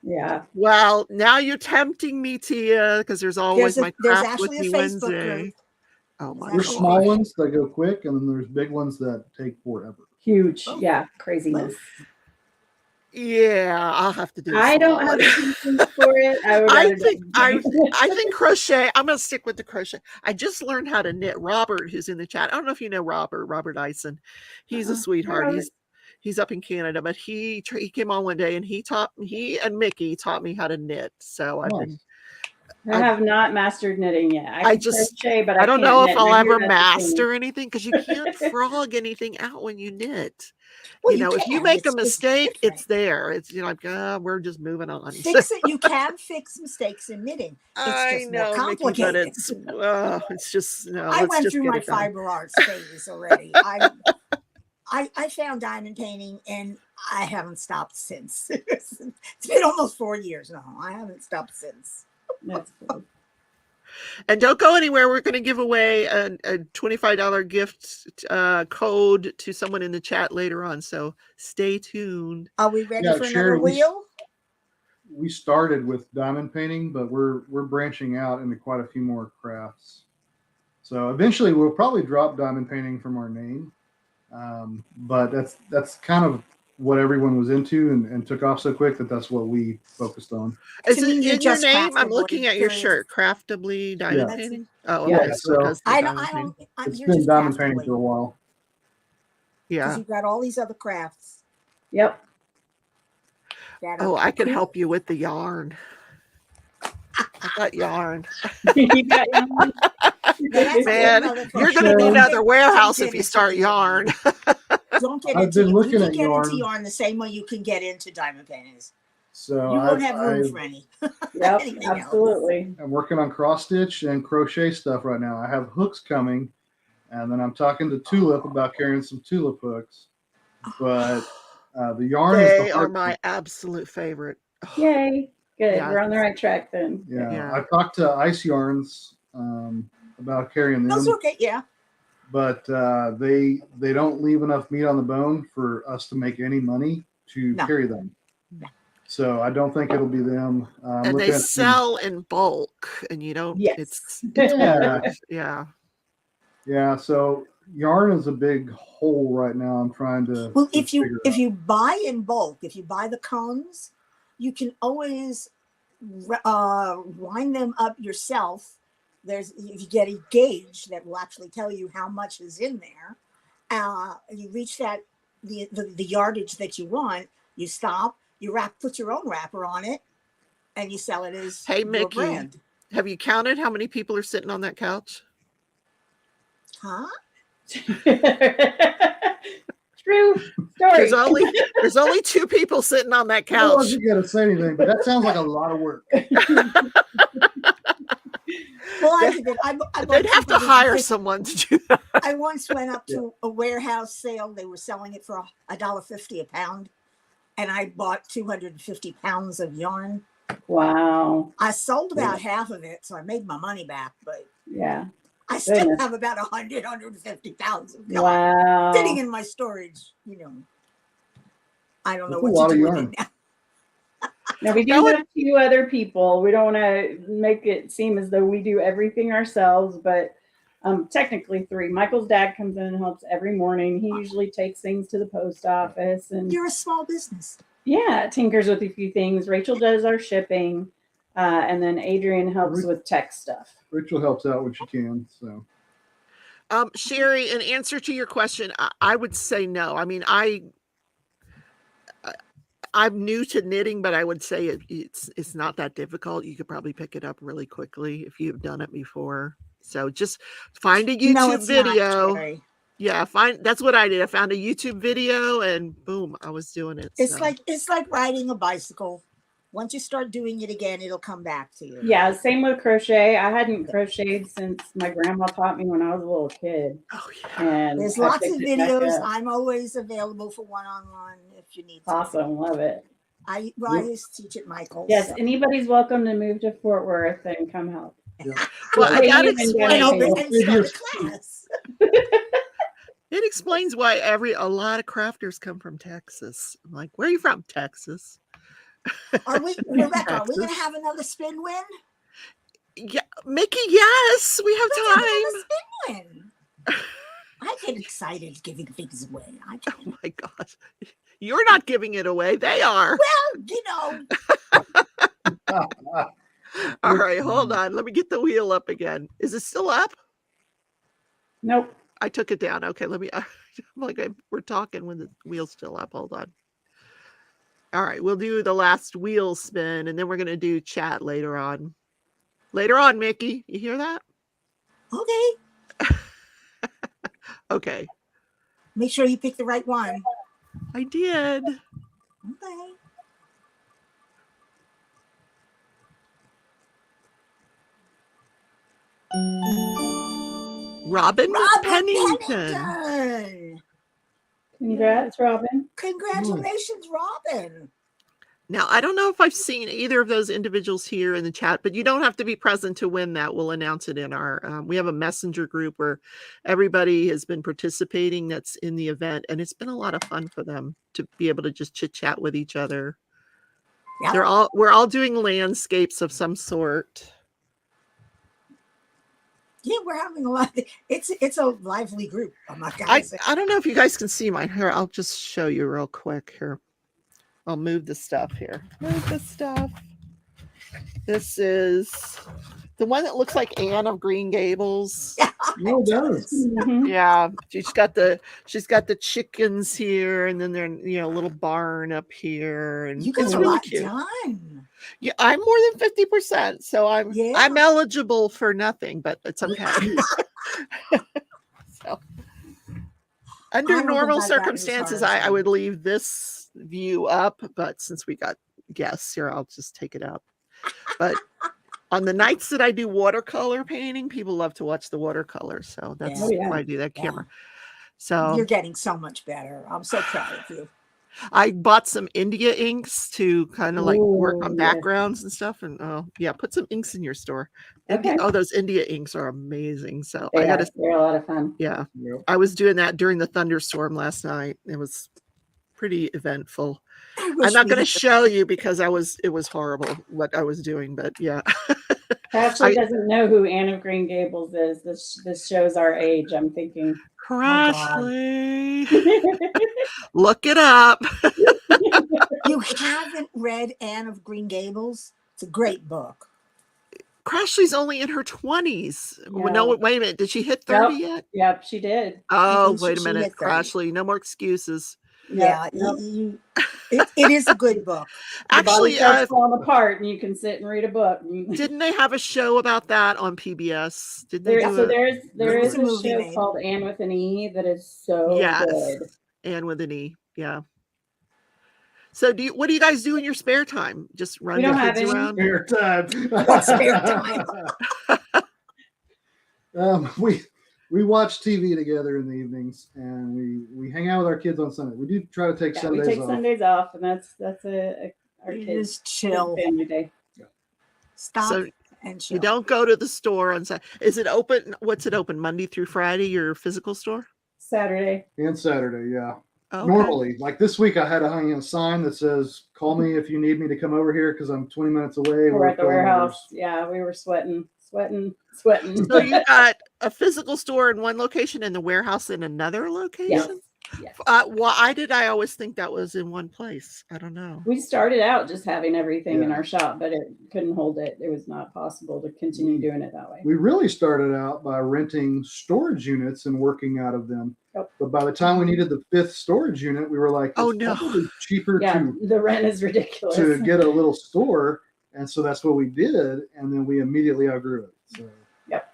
Speaker 4: Yeah.
Speaker 1: Well, now you're tempting me, Tia, because there's always my Craft With Me Wednesday.
Speaker 3: Oh my God. There's small ones that go quick, and then there's big ones that take forever.
Speaker 4: Huge. Yeah. Craziness.
Speaker 1: Yeah, I'll have to do it.
Speaker 4: I don't have the for it.
Speaker 1: I think crochet. I'm gonna stick with the crochet. I just learned how to knit. Robert, who's in the chat. I don't know if you know Robert Ison. He's a sweetheart. He's up in Canada, but he came on one day and he and Mickey taught me how to knit. So I've been
Speaker 4: I have not mastered knitting yet.
Speaker 1: I
Speaker 4: can
Speaker 1: just-
Speaker 4: crochet, but
Speaker 1: I don't
Speaker 4: can't
Speaker 1: know
Speaker 4: knit,
Speaker 1: if
Speaker 4: and
Speaker 1: I'll
Speaker 4: I hear
Speaker 1: ever
Speaker 4: that's a thing.
Speaker 1: master anything because you can't frog anything out when you knit.
Speaker 2: Well,
Speaker 1: You know, if you
Speaker 2: can.
Speaker 1: make
Speaker 2: It's
Speaker 1: a
Speaker 2: just
Speaker 1: mistake,
Speaker 2: different.
Speaker 1: it's there. It's like, we're just moving on.
Speaker 2: Fix it. You can fix mistakes in knitting. It's
Speaker 1: I
Speaker 2: just more
Speaker 1: know, Mickey, but
Speaker 2: complicated.
Speaker 1: it's just no.
Speaker 2: I
Speaker 1: Let's
Speaker 2: went
Speaker 1: just
Speaker 2: through
Speaker 1: get
Speaker 2: my
Speaker 1: it done.
Speaker 2: fiber arts phase already. I found diamond painting and I haven't stopped since. It's been almost 4 years now. I haven't stopped since.
Speaker 4: That's cool.
Speaker 1: And don't go anywhere. We're going to give away a $25 gift code to someone in the chat later on. So stay tuned.
Speaker 2: Are we ready
Speaker 3: Yeah,
Speaker 2: for
Speaker 3: Sherry,
Speaker 2: another wheel?
Speaker 3: We started with diamond painting, but we're branching out into quite a few more crafts. So eventually we'll probably drop diamond painting from our name. But that's kind of what everyone was into and took off so quick that's what we focused on.
Speaker 1: Is
Speaker 2: To me,
Speaker 1: it
Speaker 2: you're
Speaker 1: in your
Speaker 2: just
Speaker 1: name? I'm
Speaker 2: Craftibly,
Speaker 1: looking at your
Speaker 2: period.
Speaker 1: shirt. Craftibly diamond
Speaker 3: Yeah.
Speaker 1: painting. Oh,
Speaker 4: Yeah.
Speaker 1: okay. So it
Speaker 3: So
Speaker 1: does say
Speaker 2: I
Speaker 1: diamond
Speaker 2: don't.
Speaker 1: painting.
Speaker 3: It's
Speaker 2: You're
Speaker 3: been
Speaker 2: just
Speaker 3: diamond painting
Speaker 2: Craftibly,
Speaker 3: for a while.
Speaker 1: Yeah.
Speaker 2: because you've got all these other crafts.
Speaker 4: Yep.
Speaker 2: That
Speaker 1: Oh,
Speaker 2: are
Speaker 1: I could
Speaker 2: cool.
Speaker 1: help you with the yarn. I got yarn.
Speaker 4: You got your own?
Speaker 2: That's
Speaker 1: Man,
Speaker 2: another
Speaker 1: you're
Speaker 2: crochet.
Speaker 1: going to need
Speaker 2: Don't
Speaker 1: another
Speaker 2: get-
Speaker 1: warehouse
Speaker 2: don't
Speaker 1: if
Speaker 2: get
Speaker 1: you
Speaker 2: into
Speaker 1: start
Speaker 2: the
Speaker 1: yarn.
Speaker 2: Don't get
Speaker 3: I've
Speaker 2: into
Speaker 3: been
Speaker 2: you
Speaker 3: looking
Speaker 2: can
Speaker 3: at
Speaker 2: get
Speaker 3: yarn.
Speaker 2: into yarn the same way you can get into diamond paintings.
Speaker 3: So
Speaker 2: You won't have room for any.
Speaker 4: Yep,
Speaker 2: anything else.
Speaker 4: absolutely.
Speaker 3: I'm working on cross stitch and crochet stuff right now. I have hooks coming, and then I'm talking to Tulip about carrying some tulip hooks. But the yarn is
Speaker 1: They
Speaker 3: the
Speaker 1: are
Speaker 3: hard
Speaker 1: my
Speaker 3: part.
Speaker 1: absolute favorite.
Speaker 4: Yay. Good.
Speaker 1: Yeah.
Speaker 4: We're on the right track then.
Speaker 3: Yeah, I talked to Ice Yarns about carrying them.
Speaker 2: Those are okay. Yeah.
Speaker 3: But they don't leave enough meat on the bone for us to make any money to carry them. So I don't think it'll be them.
Speaker 1: And they sell in bulk, and you don't.
Speaker 4: Yes.
Speaker 1: It's
Speaker 3: yeah. So yarn is a big hole right now. I'm trying to.
Speaker 2: Well, if you buy in bulk, if you buy the cones, you can always wind them up yourself. If you get a gauge that will actually tell you how much is in there, you reach that the yardage that you want, you stop, you put your own wrapper on it, and you sell it as
Speaker 1: Hey,
Speaker 2: your
Speaker 1: Mickey,
Speaker 2: brand.
Speaker 1: have you counted how many people are sitting on that couch?
Speaker 2: Huh?
Speaker 4: True story.
Speaker 1: There's only 2 people sitting on that couch.
Speaker 3: I wasn't going to say anything, but that sounds like a lot of work.
Speaker 2: Well,
Speaker 1: they'd have to hire someone to do that.
Speaker 2: I once went up to a warehouse sale. They were selling it for $1.50 a pound, and I bought 250 pounds of yarn.
Speaker 4: Wow.
Speaker 2: I sold about half of it, so I made my money back. But
Speaker 4: yeah,
Speaker 2: I still have about 150 pounds of yarn
Speaker 4: wow
Speaker 2: sitting in my storage. I don't know
Speaker 3: That's
Speaker 2: what to do with
Speaker 3: yarn.
Speaker 2: it now.
Speaker 4: Now we do have 2 other people. We don't want to make it seem as though we do everything ourselves, but technically 3. Michael's dad comes in and helps every morning. He usually takes things to the post office, and
Speaker 2: You're a small business.
Speaker 4: Yeah, tinkers with a few things. Rachel does our shipping, and then Adrian helps with tech stuff.
Speaker 3: Rachel helps out when she can. So,
Speaker 1: Sherry, in answer to your question, I would say no. I mean, I'm new to knitting, but I would say it's not that difficult. You could probably pick it up really quickly if you've done it before. So just find a YouTube video. That's what I did. I found a YouTube video and boom, I was doing it.
Speaker 2: It's like riding a bicycle. Once you start doing it again, it'll come back to you.
Speaker 4: Yeah, same with crochet. I hadn't crocheted since my grandma taught me when I was a little kid.
Speaker 1: Oh yeah.
Speaker 4: And
Speaker 2: there's lots of videos. I'm always available for one-on-one if you need to.
Speaker 4: Awesome, love it.
Speaker 2: I used to teach at Michael's.
Speaker 4: Yes, anybody's welcome to move to Fort Worth and come help.
Speaker 3: Yeah.
Speaker 1: Well, I gotta explain.
Speaker 2: And start a class.
Speaker 1: It explains why a lot of crafters come from Texas. I'm like, where are you from? Texas.
Speaker 2: Rebecca, are we going to have another spin win?
Speaker 1: Yeah, Mickey, yes, we have time.
Speaker 2: Spin win. I get excited giving things away.
Speaker 1: Oh my gosh. You're not giving it away. They are.
Speaker 2: Well,
Speaker 1: All right, hold on. Let me get the wheel up again. Is it still up?
Speaker 4: Nope.
Speaker 1: I took it down. Okay, let me. We're talking when the wheel's still up. Hold on. All right, we'll do the last wheel spin, and then we're going to do chat later on. Later on, Mickey. You hear that?
Speaker 2: Okay.
Speaker 1: Okay.
Speaker 2: Make sure you pick the right one.
Speaker 1: I did.
Speaker 2: Okay.
Speaker 1: Robin Pennington.
Speaker 2: Pennington.
Speaker 4: Congrats, Robin.
Speaker 2: Congratulations, Robin.
Speaker 1: Now, I don't know if I've seen either of those individuals here in the chat, but you don't have to be present to win that. We'll announce it in our, we have a messenger group where everybody has been participating that's in the event, and it's been a lot of fun for them to be able to just chit chat with each other.
Speaker 2: Yep.
Speaker 1: We're all doing landscapes of some sort.
Speaker 2: Yeah, we're having a lot. It's a lively group. I'm not gonna say.
Speaker 1: I don't know if you guys can see mine here. I'll just show you real quick here. I'll move the stuff here. Move the stuff. This is the one that looks like Anne of Green Gables.
Speaker 3: No, it does.
Speaker 1: Yeah, she's got the chickens here, and then they're a little barn up here, and
Speaker 2: You got
Speaker 1: it's
Speaker 2: a
Speaker 1: really
Speaker 2: lot
Speaker 1: cute.
Speaker 2: done.
Speaker 1: Yeah, I'm more than 50%, so I'm eligible for nothing, but it's okay. So, under normal circumstances, I would leave this view up, but since we got guests here, I'll just take it out. But on the nights that I do watercolor painting, people love to watch the watercolor, so that's why I do that camera. So
Speaker 2: you're getting so much better. I'm so proud of you.
Speaker 1: I bought some India inks to kind of like work on backgrounds and stuff, and put some inks in your store.
Speaker 4: Okay.
Speaker 1: Those India inks are amazing. So
Speaker 4: they're a lot of fun.
Speaker 1: Yeah, I was doing that during the thunderstorm last night. It was pretty eventful. I'm not going to show you because it was horrible what I was doing, but yeah.
Speaker 4: Crashley doesn't know who Anne of Green Gables is. This shows our age, I'm thinking.
Speaker 1: Crashley. Look it up.
Speaker 2: You haven't read Anne of Green Gables? It's a great book.
Speaker 1: Crashley's only in her 20s.
Speaker 4: Yeah.
Speaker 1: No, wait a minute. Did she hit 30 yet?
Speaker 4: Yep, she did.
Speaker 1: Oh, wait a minute. Crashley, no more excuses.
Speaker 2: Yeah, it is a good book.
Speaker 1: Actually,
Speaker 4: starts falling apart, and you can sit and read a book.
Speaker 1: Didn't they have a show about that on PBS? Did they?
Speaker 4: There is a show called Anne with an E that is so good.
Speaker 1: Anne with an E, yeah. So, what do you guys do in your spare time? Just run your kids around?
Speaker 3: Spare time.
Speaker 2: Spare time.
Speaker 3: We watch TV together in the evenings, and we hang out with our kids on Sunday. We do try to take Sundays off.
Speaker 4: We take Sundays off, and that's our kids'
Speaker 2: chill
Speaker 4: family day.
Speaker 3: Yeah.
Speaker 2: Stop and chill.
Speaker 1: You don't go to the store on Saturday. Is it open? What's it open? Monday through Friday? Your physical store?
Speaker 4: Saturday.
Speaker 3: And Saturday, yeah.
Speaker 1: Okay.
Speaker 3: Normally, like this week, I had to hang a sign that says, "Call me if you need me to come over here," because I'm 20 minutes away.
Speaker 4: We're at the warehouse. Yeah, we were sweating.
Speaker 1: So you got a physical store in one location and the warehouse in another location?
Speaker 4: Yes.
Speaker 1: Why did I always think that was in one place? I don't know.
Speaker 4: We started out just having everything in our shop, but it couldn't hold it. It was not possible to continue doing it that way.
Speaker 3: We really started out by renting storage units and working out of them.
Speaker 4: Yep.
Speaker 3: But by the time we needed the 5th storage unit, we were like,
Speaker 1: "Oh no,
Speaker 3: probably cheaper
Speaker 4: the rent is ridiculous
Speaker 3: to get a little store." And so that's what we did, and then we immediately outgrew it. So.
Speaker 4: Yep.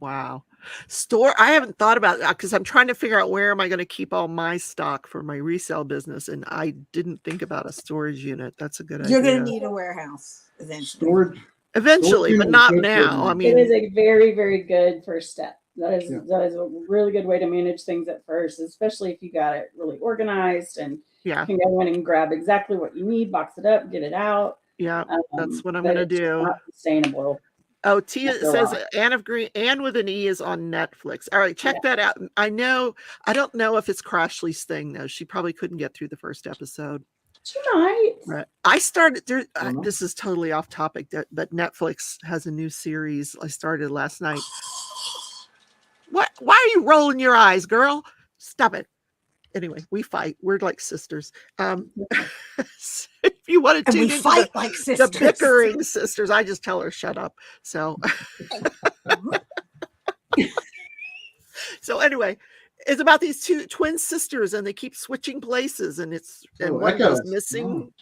Speaker 1: Wow. Store. I haven't thought about that because I'm trying to figure out where am I going to keep all my stock for my resale business, and I didn't think about a storage unit. That's a good idea.
Speaker 2: You're going to need a warehouse eventually.
Speaker 1: Eventually, but not now. I mean,
Speaker 4: it is a very, very good first step. That is a really good way to manage things at first, especially if you got it really organized and you can go in and grab exactly what you need, box it up, get it out.
Speaker 1: Yeah, that's what I'm going to do.
Speaker 4: Not sustainable.
Speaker 1: Oh, Tia says Anne with an E is on Netflix. All right, check that out. I don't know if it's Crashley's thing though. She probably couldn't get through the first episode.
Speaker 4: She might.
Speaker 1: Right. I started there. This is totally off topic, but Netflix has a new series I started last night. What? Why are you rolling your eyes, girl? Stop it. Anyway, we fight. We're like sisters. If you want to tune into
Speaker 2: fight like sisters.
Speaker 1: The bickering sisters, I just tell her shut up. So, anyway, it's about these two twin sisters, and they keep switching places, and one goes missing.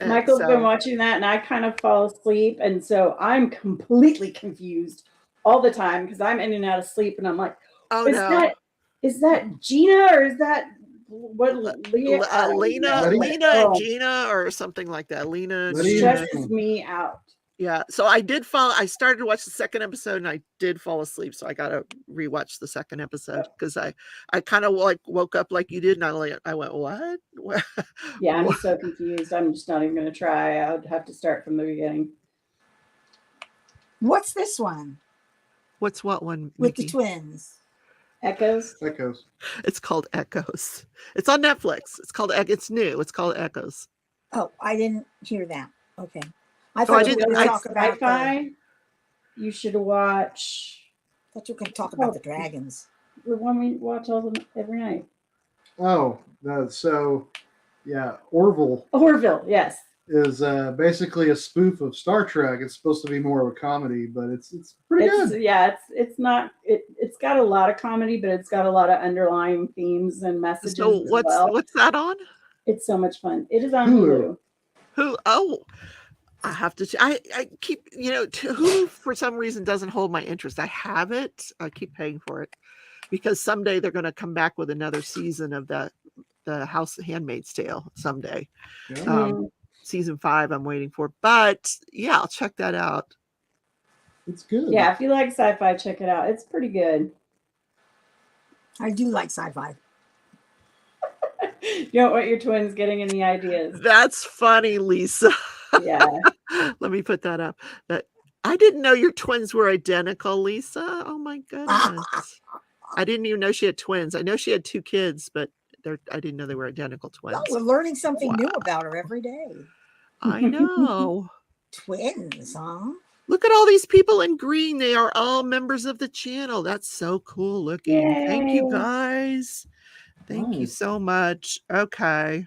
Speaker 1: And
Speaker 4: Michael's been
Speaker 1: so,
Speaker 4: watching that, and I kind of fall asleep, and so I'm completely confused all the time because I'm in and out of sleep, and I'm like,
Speaker 1: oh
Speaker 4: is
Speaker 1: no,
Speaker 4: that Gina or is that what Leah?
Speaker 1: Lena,
Speaker 3: Letty?
Speaker 1: Lena and
Speaker 4: Oh,
Speaker 1: Gina or something like that. Lena,
Speaker 3: Letty
Speaker 1: Gina.
Speaker 3: and
Speaker 4: stresses
Speaker 3: Gina.
Speaker 4: me out.
Speaker 1: Yeah. So I did fall. I started to watch the second episode and I did fall asleep. So I got to rewatch the second episode because I kind of like woke up like you did. And I went, what?
Speaker 4: Yeah, I'm
Speaker 1: What?
Speaker 4: so confused. I'm just not even going to try. I would have to start from the beginning.
Speaker 2: What's this one
Speaker 1: What's what one?
Speaker 2: with the
Speaker 1: Mickey?
Speaker 2: twins?
Speaker 4: Echoes.
Speaker 3: Echoes.
Speaker 1: It's called Echoes. It's on Netflix. It's called, it's new. It's called Echoes.
Speaker 2: Oh, I didn't hear that. Okay. I
Speaker 1: I
Speaker 2: thought you
Speaker 1: didn't-
Speaker 2: were going
Speaker 1: I-
Speaker 2: to talk about
Speaker 4: sci-fi. You should watch
Speaker 2: thought you were going to talk about the dragons.
Speaker 4: the one we watch every night.
Speaker 3: Oh, so yeah, Orville
Speaker 4: Orville, yes.
Speaker 3: is basically a spoof of Star Trek. It's supposed to be more of a comedy, but it's pretty good.
Speaker 4: Yeah, it's not it's got a lot of comedy, but it's got a lot of underlying themes and messages
Speaker 1: So
Speaker 4: as well.
Speaker 1: what's that on?
Speaker 4: It's so much fun. It is on
Speaker 3: Hulu.
Speaker 4: Hulu.
Speaker 1: Oh, I have to. I keep, Hulu for some reason doesn't hold my interest. I have it. I keep paying for it because someday they're going to come back with another season of the House Handmaid's Tale someday.
Speaker 3: Yeah.
Speaker 1: Season 5 I'm waiting for, but yeah, I'll check that out.
Speaker 3: It's good.
Speaker 4: Yeah, if you like sci-fi, check it out. It's pretty good.
Speaker 2: I do like sci-fi.
Speaker 4: You don't want your twins getting any ideas.
Speaker 1: That's funny, Lisa.
Speaker 4: Yeah.
Speaker 1: Let me put that up. That I didn't know your twins were identical, Lisa. Oh my goodness. I didn't even know she had twins. I know she had 2 kids, but I didn't know they were identical twins.
Speaker 2: Well, we're learning something new about her every day.
Speaker 1: I know.
Speaker 2: Twins, huh?
Speaker 1: Look at all these people in green. They are all members of the channel. That's so cool looking. Thank you,
Speaker 4: Yay.
Speaker 1: guys. Thank you
Speaker 3: Nice.
Speaker 1: so much. Okay.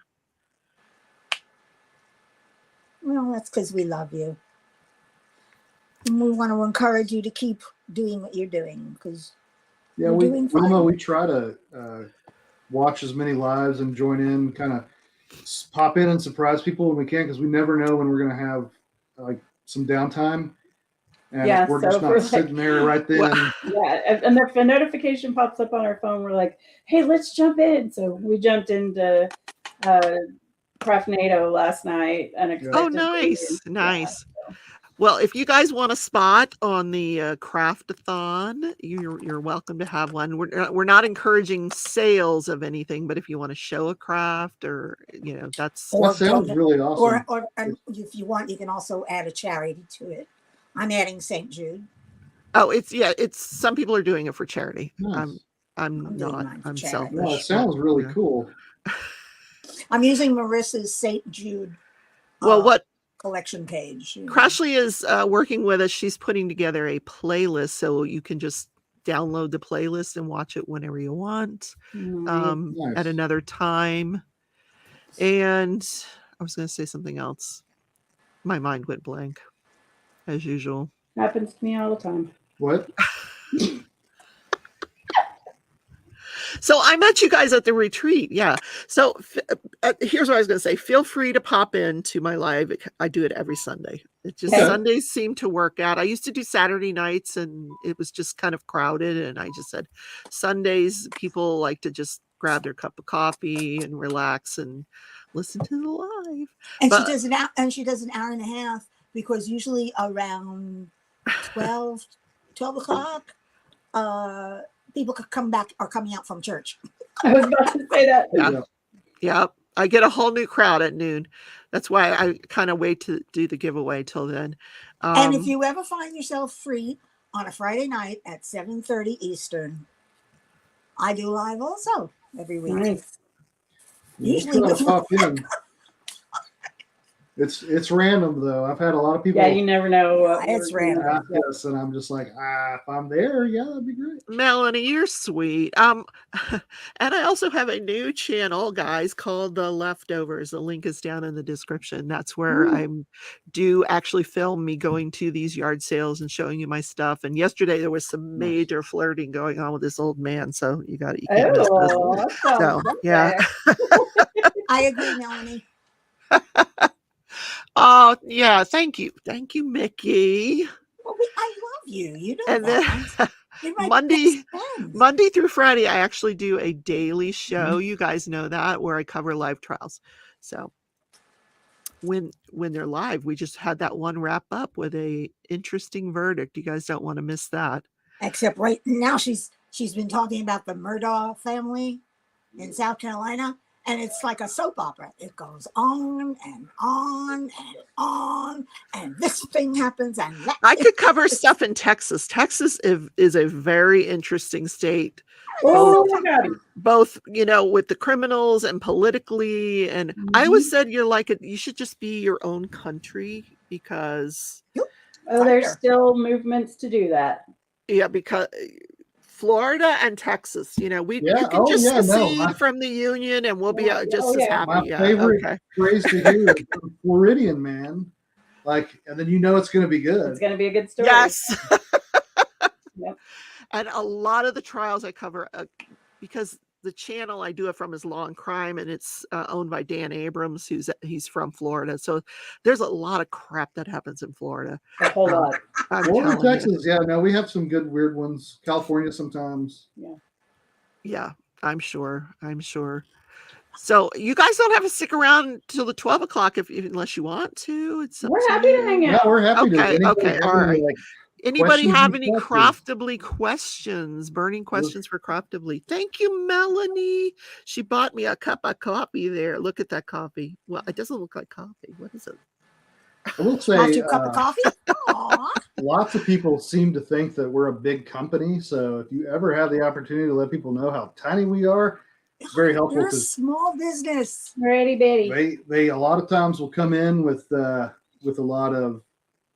Speaker 2: Well, that's because we love you. And we want to encourage you to keep doing what you're doing because
Speaker 3: Yeah,
Speaker 2: You're doing fine.
Speaker 3: Wilma, we try to watch as many lives and join in, kind of pop in and surprise people when we can, because we never know when we're going to have like some downtime. And
Speaker 4: Yeah,
Speaker 3: if we're
Speaker 4: so
Speaker 3: just not
Speaker 4: we're
Speaker 3: sitting there right then.
Speaker 1: Well,
Speaker 4: Yeah, and if a notification pops up on our phone, we're like, hey, let's jump in. So we jumped into Craftnado last night.
Speaker 1: oh, nice. Well, if you guys want a spot on the craftathon, you're welcome to have one. We're not encouraging sales of anything, but if you want to show a craft or that's
Speaker 3: That sounds really awesome.
Speaker 2: or if you want, you can also add a charity to it. I'm adding St. Jude.
Speaker 1: oh, it's some people are doing it for charity.
Speaker 3: Nice.
Speaker 1: I'm
Speaker 2: doing
Speaker 1: not.
Speaker 2: mine for
Speaker 1: I'm
Speaker 2: charity.
Speaker 3: Yeah, it
Speaker 1: selfish.
Speaker 3: sounds really
Speaker 1: Yeah.
Speaker 3: cool.
Speaker 2: I'm using Marissa's St. Jude
Speaker 1: Well, what
Speaker 2: collection page.
Speaker 1: Crashley is working with us. She's putting together a playlist so you can just download the playlist and watch it whenever you want
Speaker 3: Nice.
Speaker 1: at another time. And I was going to say something else. My mind went blank as usual.
Speaker 4: Happens to me all the time.
Speaker 3: What?
Speaker 1: So I met you guys at the retreat. Yeah. So here's what I was going to say. Feel free to pop into my live. I do it every Sunday. It just
Speaker 3: Okay.
Speaker 1: Sundays seem to work out. I used to do Saturday nights and it was just kind of crowded. And I just said Sundays, people like to just grab their cup of coffee and relax and listen to the live.
Speaker 2: And she does an hour and a half because usually around 12 o'clock, people are coming out from church.
Speaker 4: I was about to say that.
Speaker 1: Yeah.
Speaker 3: Yeah.
Speaker 1: Yeah. I get a whole new crowd at noon. That's why I kind of wait to do the giveaway till then.
Speaker 2: And if you ever find yourself free on a Friday night at 7:30 Eastern, I do live also every week.
Speaker 4: Nice.
Speaker 2: Usually
Speaker 3: We'll
Speaker 2: with
Speaker 3: try to pop in. It's random though. I've had a lot of people
Speaker 4: Yeah, you never know. What
Speaker 2: It's
Speaker 4: we're
Speaker 2: random.
Speaker 3: ask this, and I'm just like, if I'm there, yeah, that'd be great.
Speaker 1: Melanie, you're sweet. And I also have a new channel, guys, called The Leftovers. The link is down in the description. That's where I do actually film me going to these yard sales and showing you my stuff. And yesterday there was some major flirting going on with this old man. So you can't miss this.
Speaker 4: Oh, that sounds
Speaker 1: So, yeah.
Speaker 4: okay.
Speaker 2: I agree, Melanie.
Speaker 1: Oh, yeah. Thank you, Mickey.
Speaker 2: Well, I love you. You know
Speaker 1: And then
Speaker 2: that. You're my
Speaker 1: Monday,
Speaker 2: best friend.
Speaker 1: Monday through Friday, I actually do a daily show. You guys know that, where I cover live trials. So when they're live, we just had that one wrap up with a interesting verdict. You guys don't want to miss that.
Speaker 2: Except right now she's been talking about the Murdaugh family in South Carolina, and it's like a soap opera. It goes on and on and on, and this thing happens, and that.
Speaker 1: I could cover stuff in Texas. Texas is a very interesting state.
Speaker 4: Oh my God.
Speaker 1: Both, with the criminals and politically. And I always said you should just be your own country, because
Speaker 4: there's still movements to do that.
Speaker 1: Yeah, because Florida and Texas, you can just secede from the union and we'll be just as happy.
Speaker 3: My favorite phrase to hear is from Floridian man. And then it's going to be good.
Speaker 4: It's going to be a good story.
Speaker 1: Yes.
Speaker 4: Yep.
Speaker 1: And a lot of the trials I cover, because the channel I do it from is Law and Crime, and it's owned by Dan Abrams, he's from Florida. So there's a lot of crap that happens in Florida.
Speaker 4: A whole lot.
Speaker 3: Florida, Texas, we have some good weird ones. California sometimes.
Speaker 1: Yeah, I'm sure. So you guys don't have to stick around till the 12 o'clock unless you want to.
Speaker 4: We're happy to hang out.
Speaker 3: Yeah, we're happy to.
Speaker 1: Okay, all right. Anybody have any
Speaker 3: questions?
Speaker 1: Craftibly questions? Burning questions for Craftibly? Thank you, Melanie. She bought me a cup of coffee there. Look at that coffee. Well, it doesn't look like coffee. What is it?
Speaker 3: I will say,
Speaker 2: Bought you a cup of coffee?
Speaker 3: Lots of people seem to think that we're a big company. So if you ever have the opportunity to let people know how tiny we are, it's very helpful.
Speaker 2: You're a small business.
Speaker 4: Ready, bitty.
Speaker 3: They a lot of times will come in with a lot of,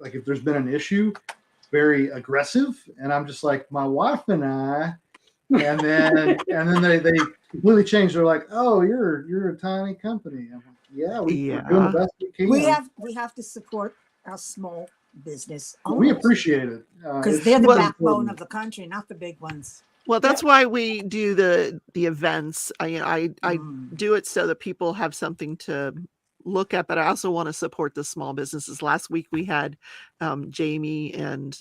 Speaker 3: if there's been an issue, very aggressive, and I'm just like, my wife and I, and then they completely change. They're like, oh, you're a tiny company. I'm like, we're doing the best we can.
Speaker 2: We have to support our small business owners.
Speaker 3: We appreciate it
Speaker 2: because they're the backbone of the country, not the big ones.
Speaker 1: Well, that's why we do the events. I do it so that people have something to look at, but I also want to support the small businesses. Last week we had Jamie and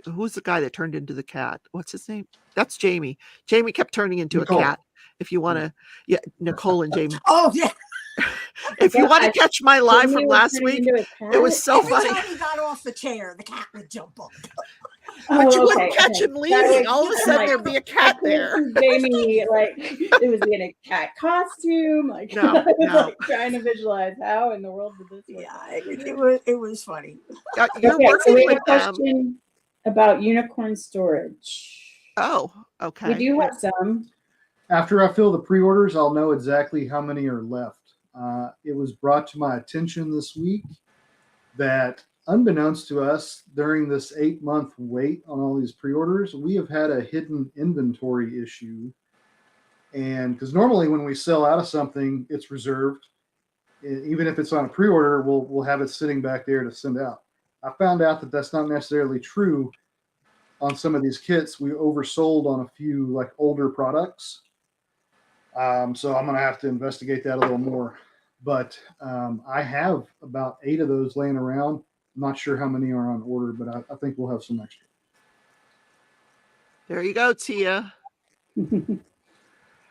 Speaker 1: who's the guy that turned into the cat? What's his name? That's Jamie. Jamie kept turning into
Speaker 3: Nicole.
Speaker 1: A cat. If you want to, Nicole and Jamie.
Speaker 2: Oh yeah.
Speaker 1: If you want to catch my live from last week, it was so funny.
Speaker 2: Every time he got off the chair, the cat would jump up.
Speaker 1: But you wouldn't catch him leaving. All of a sudden, there'd be a cat there.
Speaker 4: Jamie, it was in a cat costume. I was trying to visualize how in the world did this work.
Speaker 2: Yeah, it was funny.
Speaker 1: You're working
Speaker 4: we have
Speaker 1: with
Speaker 4: a question about unicorn storage.
Speaker 1: Oh, okay.
Speaker 4: We do have some.
Speaker 3: After I fill the pre-orders, I'll know exactly how many are left. It was brought to my attention this week that, unbeknownst to us, during this 8-month wait on all these pre-orders, we have had a hidden inventory issue. And because normally when we sell out of something, it's reserved. Even if it's on a pre-order, we'll have it sitting back there to send out. I found out that that's not necessarily true on some of these kits. We oversold on a few older products. So I'm going to have to investigate that a little more. But I have about 8 of those laying around. I'm not sure how many are on order, but I think we'll have some extra.
Speaker 1: There you go, Tia.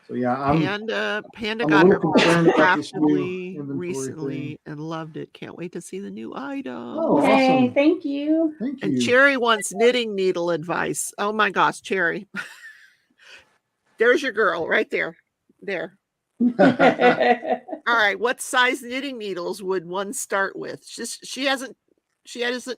Speaker 3: So yeah,
Speaker 1: Panda got her Craftibly recently and loved it. Can't wait to see the new item.
Speaker 3: Oh,
Speaker 4: hey,
Speaker 3: awesome.
Speaker 4: Thank you.
Speaker 3: Thank you.
Speaker 1: And Cherry wants knitting needle advice. Oh my gosh, Cherry. There's your girl right there. There. All right. What size knitting needles would one start with? She hasn't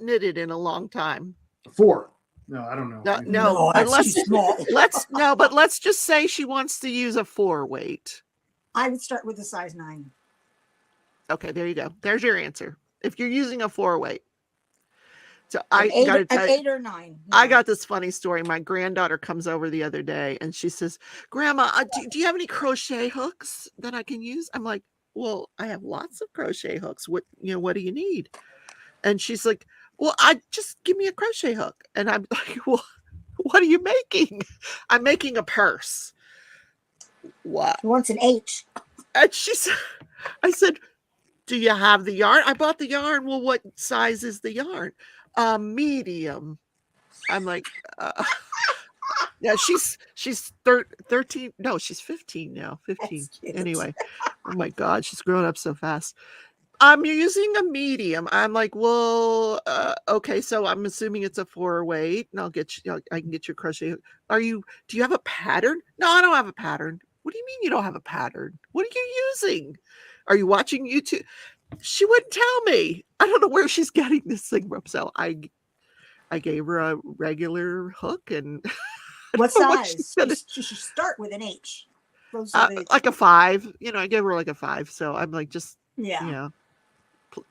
Speaker 1: knitted in a long time.
Speaker 3: 4. No, I don't know.
Speaker 1: No,
Speaker 2: that's too small.
Speaker 1: But let's just say she wants to use a 4 weight.
Speaker 2: I would start with a size 9.
Speaker 1: Okay, there you go. There's your answer. If you're using a 4 weight. So
Speaker 2: an 8 or 9. Yeah.
Speaker 1: I got this funny story. My granddaughter comes over the other day and she says, Grandma, do you have any crochet hooks that I can use? I'm like, well, I have lots of crochet hooks. What do you need? And she's like, well, just give me a crochet hook. And I'm like, well, what are you making? I'm making a purse. What?
Speaker 2: She wants an H.
Speaker 1: And I said, Do you have the yarn? I bought the yarn. Well, what size is the yarn? Medium. I'm like, yeah, she's 13. No, she's 15 now. 15.
Speaker 2: That's cute.
Speaker 1: Anyway, oh my God, she's growing up so fast. I'm using a medium. I'm like, well, okay, so I'm assuming it's a 4/8, and I'll get you. I can get your crochet. Do you have a pattern? No, I don't have a pattern. What do you mean you don't have a pattern? What are you using? Are you watching YouTube? She wouldn't tell me. I don't know where she's getting this thing from. So I gave her a regular hook, and
Speaker 2: What size?
Speaker 1: What
Speaker 2: She should start with an H.
Speaker 1: Like a 5. I gave her like a 5. So I'm like, just
Speaker 2: Yeah.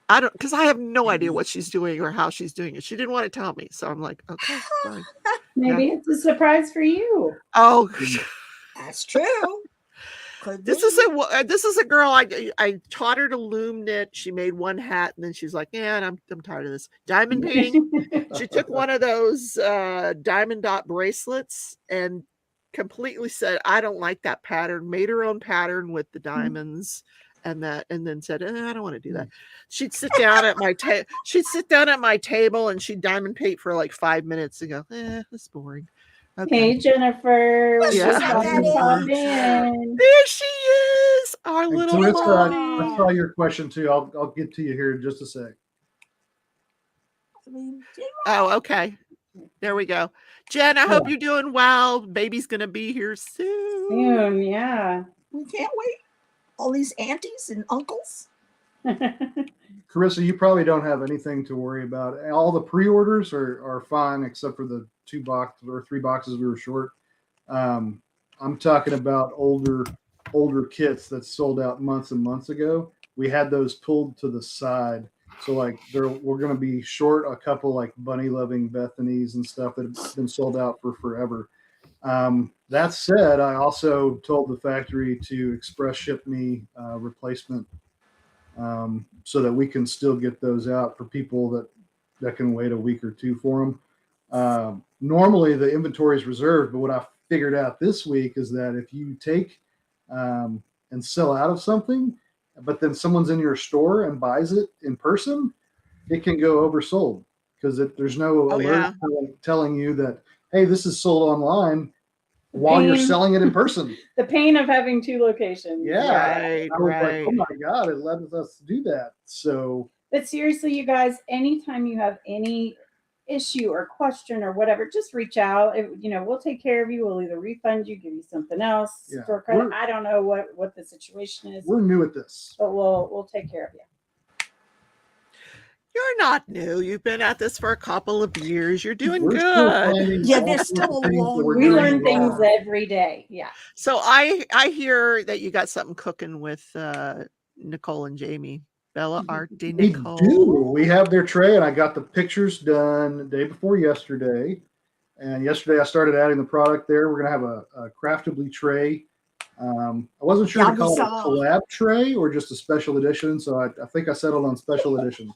Speaker 1: I don't, because I have no idea what she's doing or how she's doing it. She didn't want to tell me, so I'm like, okay, fine.
Speaker 4: Maybe it's a surprise for you.
Speaker 1: Oh,
Speaker 2: That's true.
Speaker 1: this is a girl. I taught her to loom knit. She made one hat, and then she's like, "Yeah, I'm tired of this diamond painting." She took one of those diamond dot bracelets and completely said, "I don't like that pattern." Made her own pattern with the diamonds. And then said, I don't want to do that. She'd sit down at my table and she'd diamond paint for like 5 minutes and go, that's boring. Okay.
Speaker 4: Hey, Jennifer.
Speaker 1: Yeah. There she is, our little
Speaker 3: Clarissa, I saw your question too. I'll get to you here in just a sec.
Speaker 1: Oh, okay. There we go. Jen, I hope you're doing well. Baby's gonna be here soon.
Speaker 4: Yeah.
Speaker 2: We can't wait. All these aunties and uncles.
Speaker 3: Carissa, you probably don't have anything to worry about. All the pre-orders are fine, except for the 2 boxes or 3 boxes we were short. I'm talking about older kits that sold out months and months ago. We had those pulled to the side. So like we're going to be short a couple like bunny loving Bethany's and stuff that have been sold out for forever. That said, I also told the factory to express ship me replacement so that we can still get those out for people that can wait a week or 2 for them. Normally the inventory is reserved, but what I figured out this week is that if you take and sell out of something, but then someone's in your store and buys it in person, it can go oversold because there's no alert telling you that, hey, this is sold online while you're selling it in person.
Speaker 4: The pain of having 2 locations.
Speaker 3: Yeah. Right. I was like, oh my God, it led us to do that. So.
Speaker 4: But seriously, you guys, anytime you have any issue or question or whatever, just reach out. We'll take care of you. We'll either refund you, give you something else.
Speaker 3: Yeah.
Speaker 4: Store credit. I don't know what the situation is.
Speaker 3: We're new at this.
Speaker 4: But we'll take care of you.
Speaker 1: You're not new. You've been at this for a couple of years. You're doing good.
Speaker 2: Yeah, there's still a long way.
Speaker 4: We learn things every day. Yeah.
Speaker 1: So I hear that you got something cooking with Nicole and Jamie. Bella Art de Nicole.
Speaker 3: We do. We have their tray, and I got the pictures done the day before yesterday. And yesterday I started adding the product there. We're going to have a Craftibly tray. I wasn't sure to call it a collab tray or just a special edition, so I think I settled on special edition.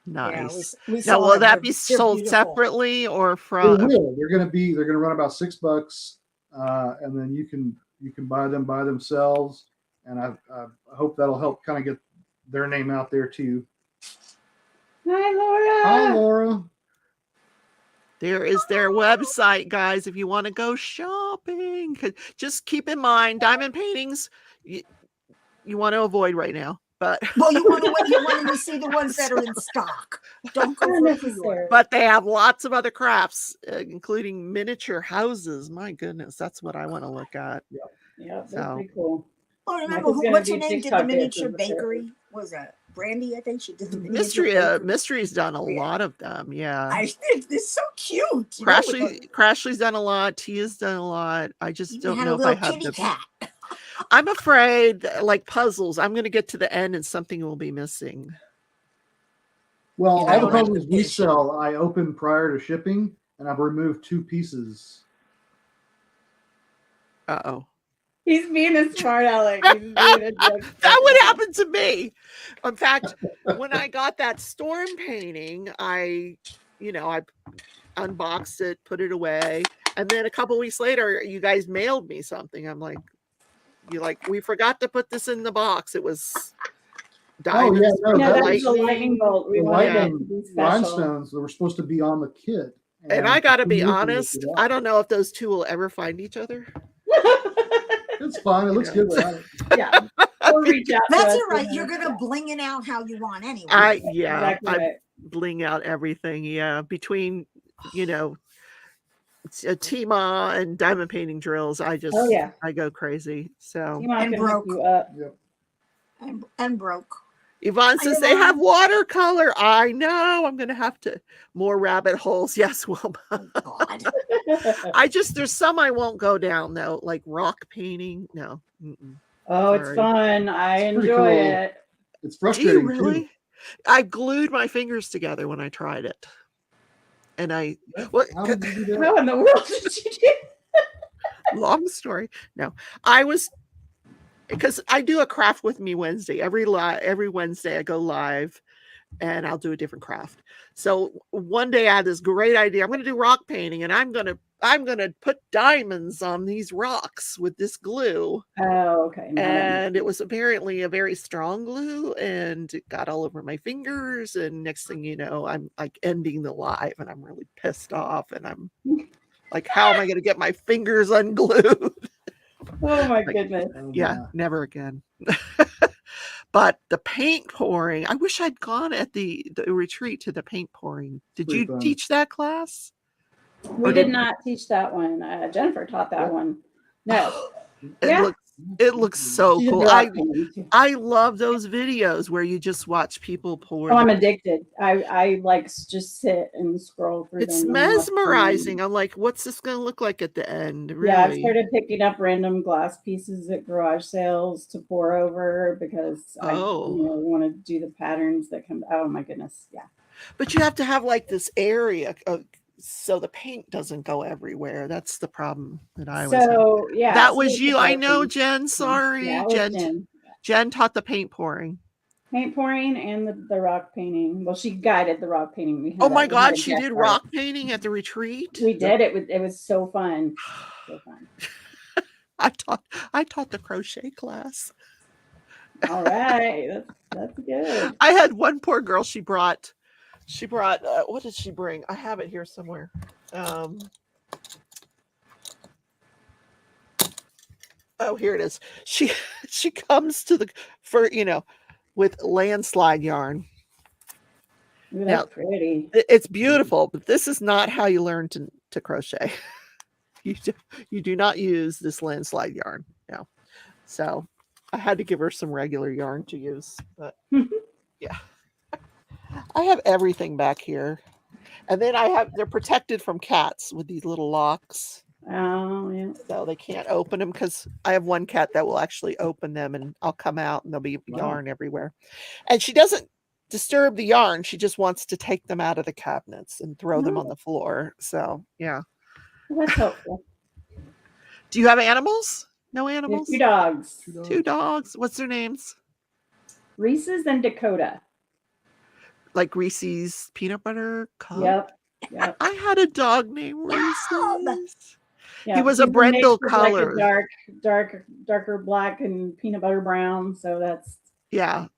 Speaker 1: Nice. Yeah, now, will that be sold separately or from?
Speaker 3: They will. They're going to run about $6, and then you can buy them by themselves. And I hope that'll help kind of get their name out there too.
Speaker 4: Hi, Laura.
Speaker 3: Hi, Laura.
Speaker 1: There is their website, guys, if you want to go shopping. Just keep in mind, diamond paintings, you want to avoid right now. But
Speaker 2: well, you want to see the ones that are in stock. Don't go for
Speaker 1: But they have lots of other crafts, including miniature houses. My goodness, that's what I want to look at.
Speaker 4: Yeah, that's pretty cool.
Speaker 2: Oh, remember what's her name? Did the miniature bakery? Was that Brandy? I think she did the miniature
Speaker 1: Mystery's done a lot of them. Yeah,
Speaker 2: I think it's so cute.
Speaker 1: Crashley's done a lot. Tia's done a lot. I just don't know if I have the
Speaker 2: cat.
Speaker 1: I'm afraid, like puzzles, I'm going to get to the end and something will be missing.
Speaker 3: Well, all the puzzles we sell, I open prior to shipping, and I've removed 2 pieces.
Speaker 1: Uh-oh.
Speaker 4: He's being a smart aleck.
Speaker 1: That would happen to me. In fact, when I got that storm painting, I unboxed it, put it away, and then a couple weeks later, you guys mailed me something. I'm like, we forgot to put this in the box. It was diamonds
Speaker 3: no,
Speaker 1: from
Speaker 4: No,
Speaker 1: the
Speaker 4: that was the lightning
Speaker 1: lightning.
Speaker 4: bolt. We
Speaker 3: The
Speaker 4: wanted it
Speaker 3: lightning
Speaker 4: to be special.
Speaker 3: rhinestones that were supposed to be on the kit.
Speaker 1: And I got to be
Speaker 3: we looked
Speaker 1: honest,
Speaker 3: it up.
Speaker 1: I don't know if those two will ever find each other.
Speaker 3: It's fine. It looks
Speaker 1: know.
Speaker 3: good without it.
Speaker 4: Yeah. Or reach out to
Speaker 2: That's
Speaker 4: us
Speaker 2: all right.
Speaker 4: and,
Speaker 2: You're gonna bling it out how you want anyway.
Speaker 1: I
Speaker 4: exactly
Speaker 1: I
Speaker 4: right.
Speaker 1: bling out everything. Yeah, between Tima and diamond painting drills, I just
Speaker 4: Oh yeah.
Speaker 1: I go crazy. So
Speaker 4: Tima
Speaker 2: And
Speaker 4: can
Speaker 2: broke.
Speaker 4: hook you up.
Speaker 3: Yep.
Speaker 2: And broke.
Speaker 1: Yvonne
Speaker 2: Hi,
Speaker 1: says they have
Speaker 2: Yvonne.
Speaker 1: watercolor. I know. I'm gonna have to more rabbit holes. Yes, Wilma.
Speaker 2: Oh, God.
Speaker 1: There's some I won't go down though, like rock painting. No. Mm-mm.
Speaker 4: Oh, it's
Speaker 1: Sorry.
Speaker 4: fun. I
Speaker 3: It's pretty
Speaker 4: enjoy
Speaker 3: cool.
Speaker 4: it.
Speaker 3: It's
Speaker 1: Do you
Speaker 3: frustrating
Speaker 1: really?
Speaker 3: too.
Speaker 1: I glued my fingers together when I tried it. And what
Speaker 3: How did you do that?
Speaker 4: How in the world did you do?
Speaker 1: long story. No. Because I do a craft with me Wednesday. Every Wednesday I go live and I'll do a different craft. So one day I had this great idea. I'm going to do rock painting and I'm going to put diamonds on these rocks with this glue.
Speaker 4: Oh, okay.
Speaker 1: And it was apparently a very strong glue and it got all over my fingers. And next thing you know, I'm like ending the live and I'm really pissed off. And I'm like, how am I going to get my fingers unglued?
Speaker 4: Oh my goodness.
Speaker 1: Yeah, never again. But the paint pouring, I wish I'd gone at the retreat to the paint pouring. Did
Speaker 3: Pretty
Speaker 1: you
Speaker 3: fun.
Speaker 1: teach that class?
Speaker 4: We did not teach that one. Jennifer taught that one. No.
Speaker 1: It looks so
Speaker 4: She did
Speaker 1: cool.
Speaker 4: the rock painting, too.
Speaker 1: I love those videos where you just watch people pour.
Speaker 4: Oh, I'm addicted. I like just sit and scroll through
Speaker 1: It's
Speaker 4: them.
Speaker 1: mesmerizing. I'm like, what's this going to look like at the end? Really?
Speaker 4: Yeah, I've started picking up random glass pieces at garage sales to pour over because I want to do the patterns that come. Oh my goodness, yeah.
Speaker 1: But you have to have like this area so the paint doesn't go everywhere. That's the problem that I was.
Speaker 4: So yeah,
Speaker 1: that was you. I know, Jen. Sorry,
Speaker 4: yeah,
Speaker 1: Jen. Jen taught the paint pouring.
Speaker 4: Paint pouring and the rock painting. Well, she guided the rock painting.
Speaker 1: Oh my God, she did rock painting at the retreat.
Speaker 4: We did. It was so fun. So fun.
Speaker 1: I taught the crochet class.
Speaker 4: All right, that's good.
Speaker 1: I had one poor girl. She brought. What did she bring? I have it here somewhere. Oh, here it is. She comes to with landslide yarn.
Speaker 4: Ooh, that's pretty.
Speaker 1: It's beautiful, but this is not how you learn to crochet. You do not use this landslide yarn. No. So I had to give her some regular yarn to use, but yeah. I have everything back here. And then they're protected from cats with these little locks.
Speaker 4: Oh, yeah.
Speaker 1: So they can't open them because I have one cat that will actually open them and I'll come out and there'll be yarn everywhere. And she doesn't disturb the yarn. She just wants to take them out of the cabinets and throw them on the floor. So, yeah.
Speaker 4: Well, that's helpful.
Speaker 1: Do you have animals? No animals?
Speaker 4: Two dogs.
Speaker 1: Two dogs. What's their names?
Speaker 4: Reese's and Dakota.
Speaker 1: Like Reese's peanut butter cup?
Speaker 4: Yep.
Speaker 1: I had a dog named Reese's.
Speaker 4: Yeah,
Speaker 1: he was a brindle color.
Speaker 4: Like darker black and peanut butter brown. So that's
Speaker 1: Yep.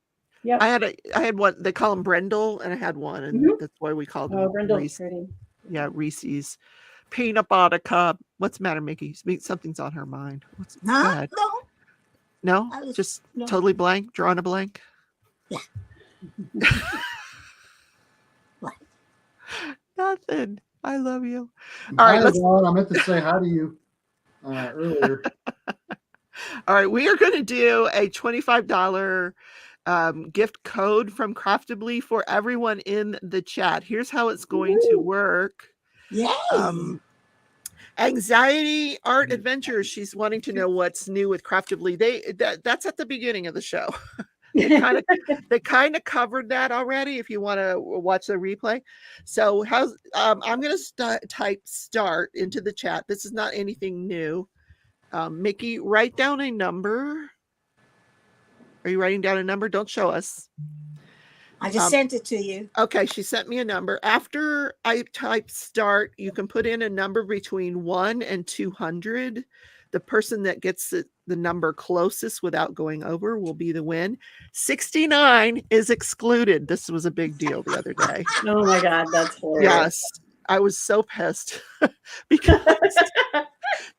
Speaker 1: I had one. They call him Brindle, and I had one, and that's why we called him.
Speaker 4: Oh, Brindle's pretty.
Speaker 1: Yeah, Reese's peanut butter cup. What's the matter, Mickey? Something's on her mind.
Speaker 2: No.
Speaker 1: No, just totally blank. Drawing a blank.
Speaker 2: Yeah.
Speaker 1: Nothing. I love you.
Speaker 3: All right, I meant to say hi to you earlier.
Speaker 1: All right, we are going to do a $25 gift code from Craftibly for everyone in the chat. Here's how it's going to work.
Speaker 2: Yay!
Speaker 1: Anxiety Art Adventures. She's wanting to know what's new with Craftibly. That's at the beginning of the show. They kind of covered that already. If you want to watch the replay, so I'm going to type start into the chat. This is not anything new. Mickey, write down a number. Are you writing down a number? Don't show us.
Speaker 2: I just sent it to you.
Speaker 1: Okay, she sent me a number. After I type start, you can put in a number between 1 and 200. The person that gets the number closest without going over will be the win. 69 is excluded. This was a big deal the other day.
Speaker 4: Oh my God, that's hilarious.
Speaker 1: Yes, I was so pissed because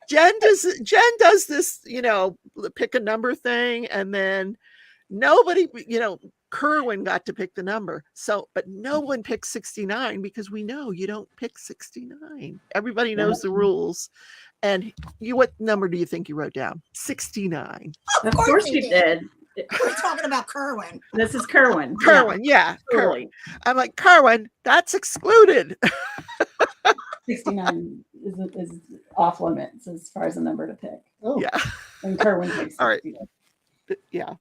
Speaker 1: Jen does this, pick a number thing, and then nobody, Kerwin got to pick the number. So, but no one picked 69 because we know you don't pick 69. Everybody knows the rules. And what number do you think you wrote down? 69.
Speaker 4: Of course you did.
Speaker 2: We're talking about Kerwin.
Speaker 4: This is Kerwin.
Speaker 1: Kerwin, yeah.
Speaker 4: Totally.
Speaker 1: Kerwin. I'm like, Kerwin, that's excluded.
Speaker 4: 69 is off limits as far as the number to pick.
Speaker 3: Oh,
Speaker 1: Yeah.
Speaker 4: And Kerwin takes
Speaker 1: All right.
Speaker 4: 69.
Speaker 1: Yeah.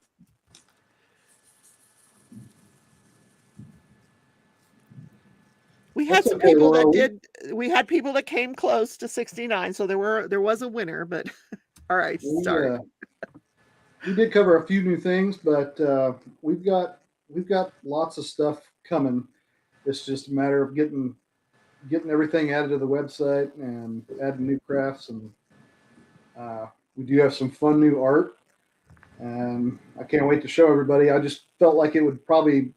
Speaker 1: We had
Speaker 3: That's
Speaker 1: some
Speaker 3: okay,
Speaker 1: people
Speaker 3: Laura.
Speaker 1: we had people that came close to 69, so there was a winner, but all right, sorry.
Speaker 3: We did cover a few new things, but we've got lots of stuff coming. It's just a matter of getting everything added to the website and adding new crafts, and we do have some fun new art, and I can't wait to show everybody. I just felt like it would probably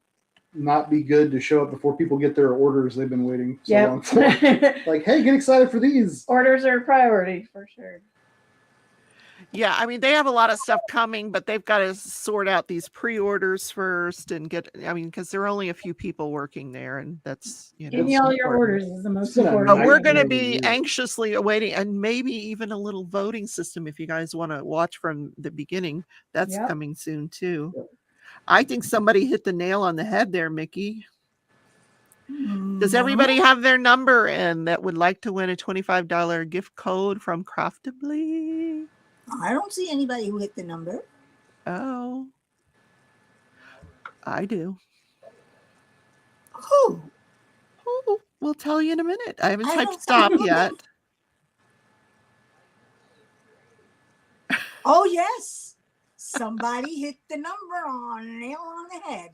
Speaker 3: not be good to show up before people get their orders they've been waiting so long for. Like, hey, get excited for these.
Speaker 4: Orders are a priority for sure.
Speaker 1: Yeah, I mean, they have a lot of stuff coming, but they've got to sort out these pre-orders first and because there are only a few people working there, and that's,
Speaker 4: Getting all your orders is the most
Speaker 3: It's
Speaker 4: important.
Speaker 1: But we're
Speaker 3: Nightmare
Speaker 1: going to
Speaker 3: to
Speaker 1: be
Speaker 3: use.
Speaker 1: anxiously awaiting, and maybe even a little voting system if you guys want to watch from the beginning. That's
Speaker 4: Yep.
Speaker 1: coming soon too.
Speaker 3: Yep.
Speaker 1: I think somebody hit the nail on the head there, Mickey.
Speaker 2: Mm-hmm.
Speaker 1: Does everybody have their number in that would like to win a $25 gift code from Craftibly?
Speaker 2: I don't see anybody who hit the number.
Speaker 1: Oh, I do.
Speaker 2: Who?
Speaker 1: Oh, we'll tell you in a minute. I haven't
Speaker 2: I
Speaker 1: typed
Speaker 2: don't
Speaker 1: stop
Speaker 2: know.
Speaker 1: yet.
Speaker 2: Oh, yes. Somebody hit the number on nail on the head.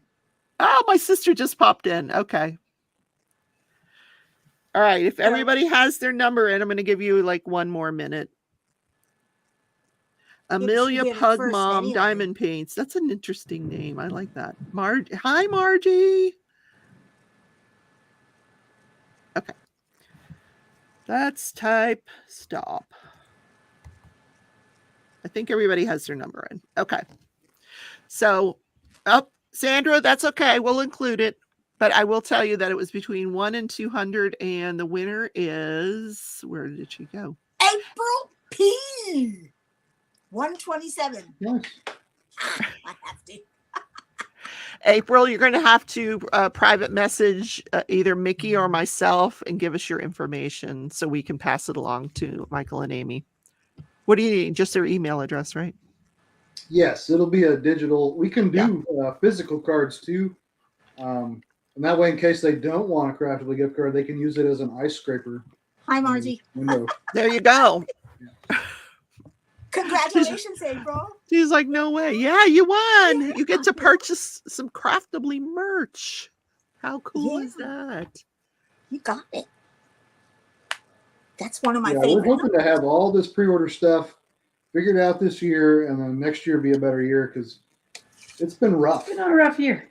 Speaker 1: Oh, my sister just popped in. Okay. All right. If everybody has their number in, I'm going to give you like one more minute. Amelia
Speaker 2: get it
Speaker 1: Pug
Speaker 2: first
Speaker 1: Mom
Speaker 2: anyway.
Speaker 1: Diamond Paints. That's an interesting name. I like that. Hi, Margie. Okay. Let's type stop. I think everybody has their number in. Okay. So, Sandra, that's okay. We'll include it. But I will tell you that it was between 1 and 200, and the winner is, where did she go?
Speaker 2: April P. 127.
Speaker 3: Nice.
Speaker 2: I have to.
Speaker 1: April, you're going to have to private message either Mickey or myself and give us your information so we can pass it along to Michael and Amy. What do you need? Just their email address, right?
Speaker 3: Yes, it'll be a digital. We can do physical cards too. And that way, in case they don't want a Craftibly gift card, they can use it as an ice scraper.
Speaker 2: Hi, Margie.
Speaker 3: Window.
Speaker 1: There you go.
Speaker 2: Congratulations, April.
Speaker 1: She's like, no way. Yeah, you won. You get to purchase some Craftibly merch. How cool is that?
Speaker 2: You got it. That's one of my
Speaker 3: We're
Speaker 2: favorite.
Speaker 3: hoping to have all this pre-order stuff figured out this year, and then next year be a better year because it's been rough.
Speaker 4: It's been a rough year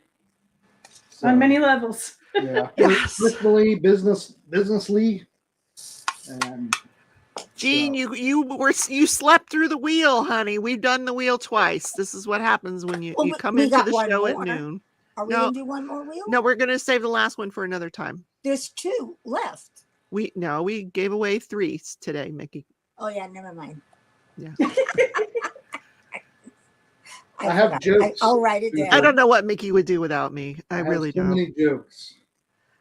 Speaker 4: on many levels.
Speaker 3: Yeah,
Speaker 1: Yes.
Speaker 3: personally, businessly, and
Speaker 1: Jean, you slept through the wheel, honey. We've done the wheel twice. This is what happens when you come
Speaker 2: we
Speaker 1: into
Speaker 2: got
Speaker 1: the
Speaker 2: one
Speaker 1: show at
Speaker 2: more.
Speaker 1: noon.
Speaker 2: Are we
Speaker 1: No.
Speaker 2: going to do one more wheel?
Speaker 1: No, we're gonna save the last one for another time.
Speaker 2: There's 2 left.
Speaker 1: We gave away 3 today, Mickey.
Speaker 2: Oh, yeah, never mind.
Speaker 1: Yeah.
Speaker 3: I have
Speaker 2: forgot.
Speaker 3: jokes.
Speaker 2: I'll write it down.
Speaker 1: I don't know what Mickey would do without me. I
Speaker 3: have
Speaker 1: really
Speaker 3: so
Speaker 1: don't.
Speaker 3: many jokes.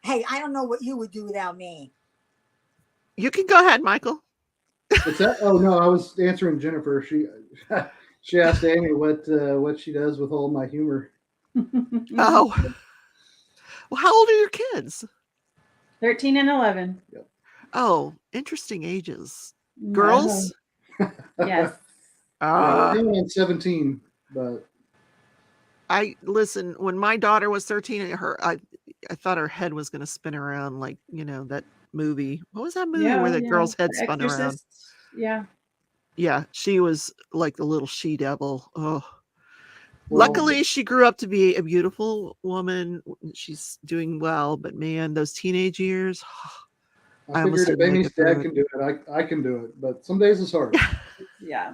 Speaker 2: Hey, I don't know what you would do without me.
Speaker 1: You can go ahead, Michael.
Speaker 3: What's that? Oh no, I was answering Jennifer. She asked Amy what she does with all my humor.
Speaker 1: Oh. Well, how old are your kids?
Speaker 4: 13 and 11.
Speaker 1: Oh, interesting ages. Girls?
Speaker 4: Yes.
Speaker 3: Yeah, we're on 17, but
Speaker 1: I listen, when my daughter was 13, I thought her head was going to spin around like, that movie. What was that movie where the girl's head
Speaker 4: The
Speaker 1: spun around?
Speaker 4: Exorcist. Yeah.
Speaker 1: Yeah, she was like the little she devil. Oh.
Speaker 3: Well,
Speaker 1: Luckily, she grew up to be a beautiful woman. She's doing well, but man, those teenage years,
Speaker 3: I
Speaker 1: I almost
Speaker 3: figured if
Speaker 1: didn't make
Speaker 3: Amy's
Speaker 1: it through
Speaker 3: dad
Speaker 1: it.
Speaker 3: can do it, I can do it. But some days it's hard.
Speaker 4: Yeah.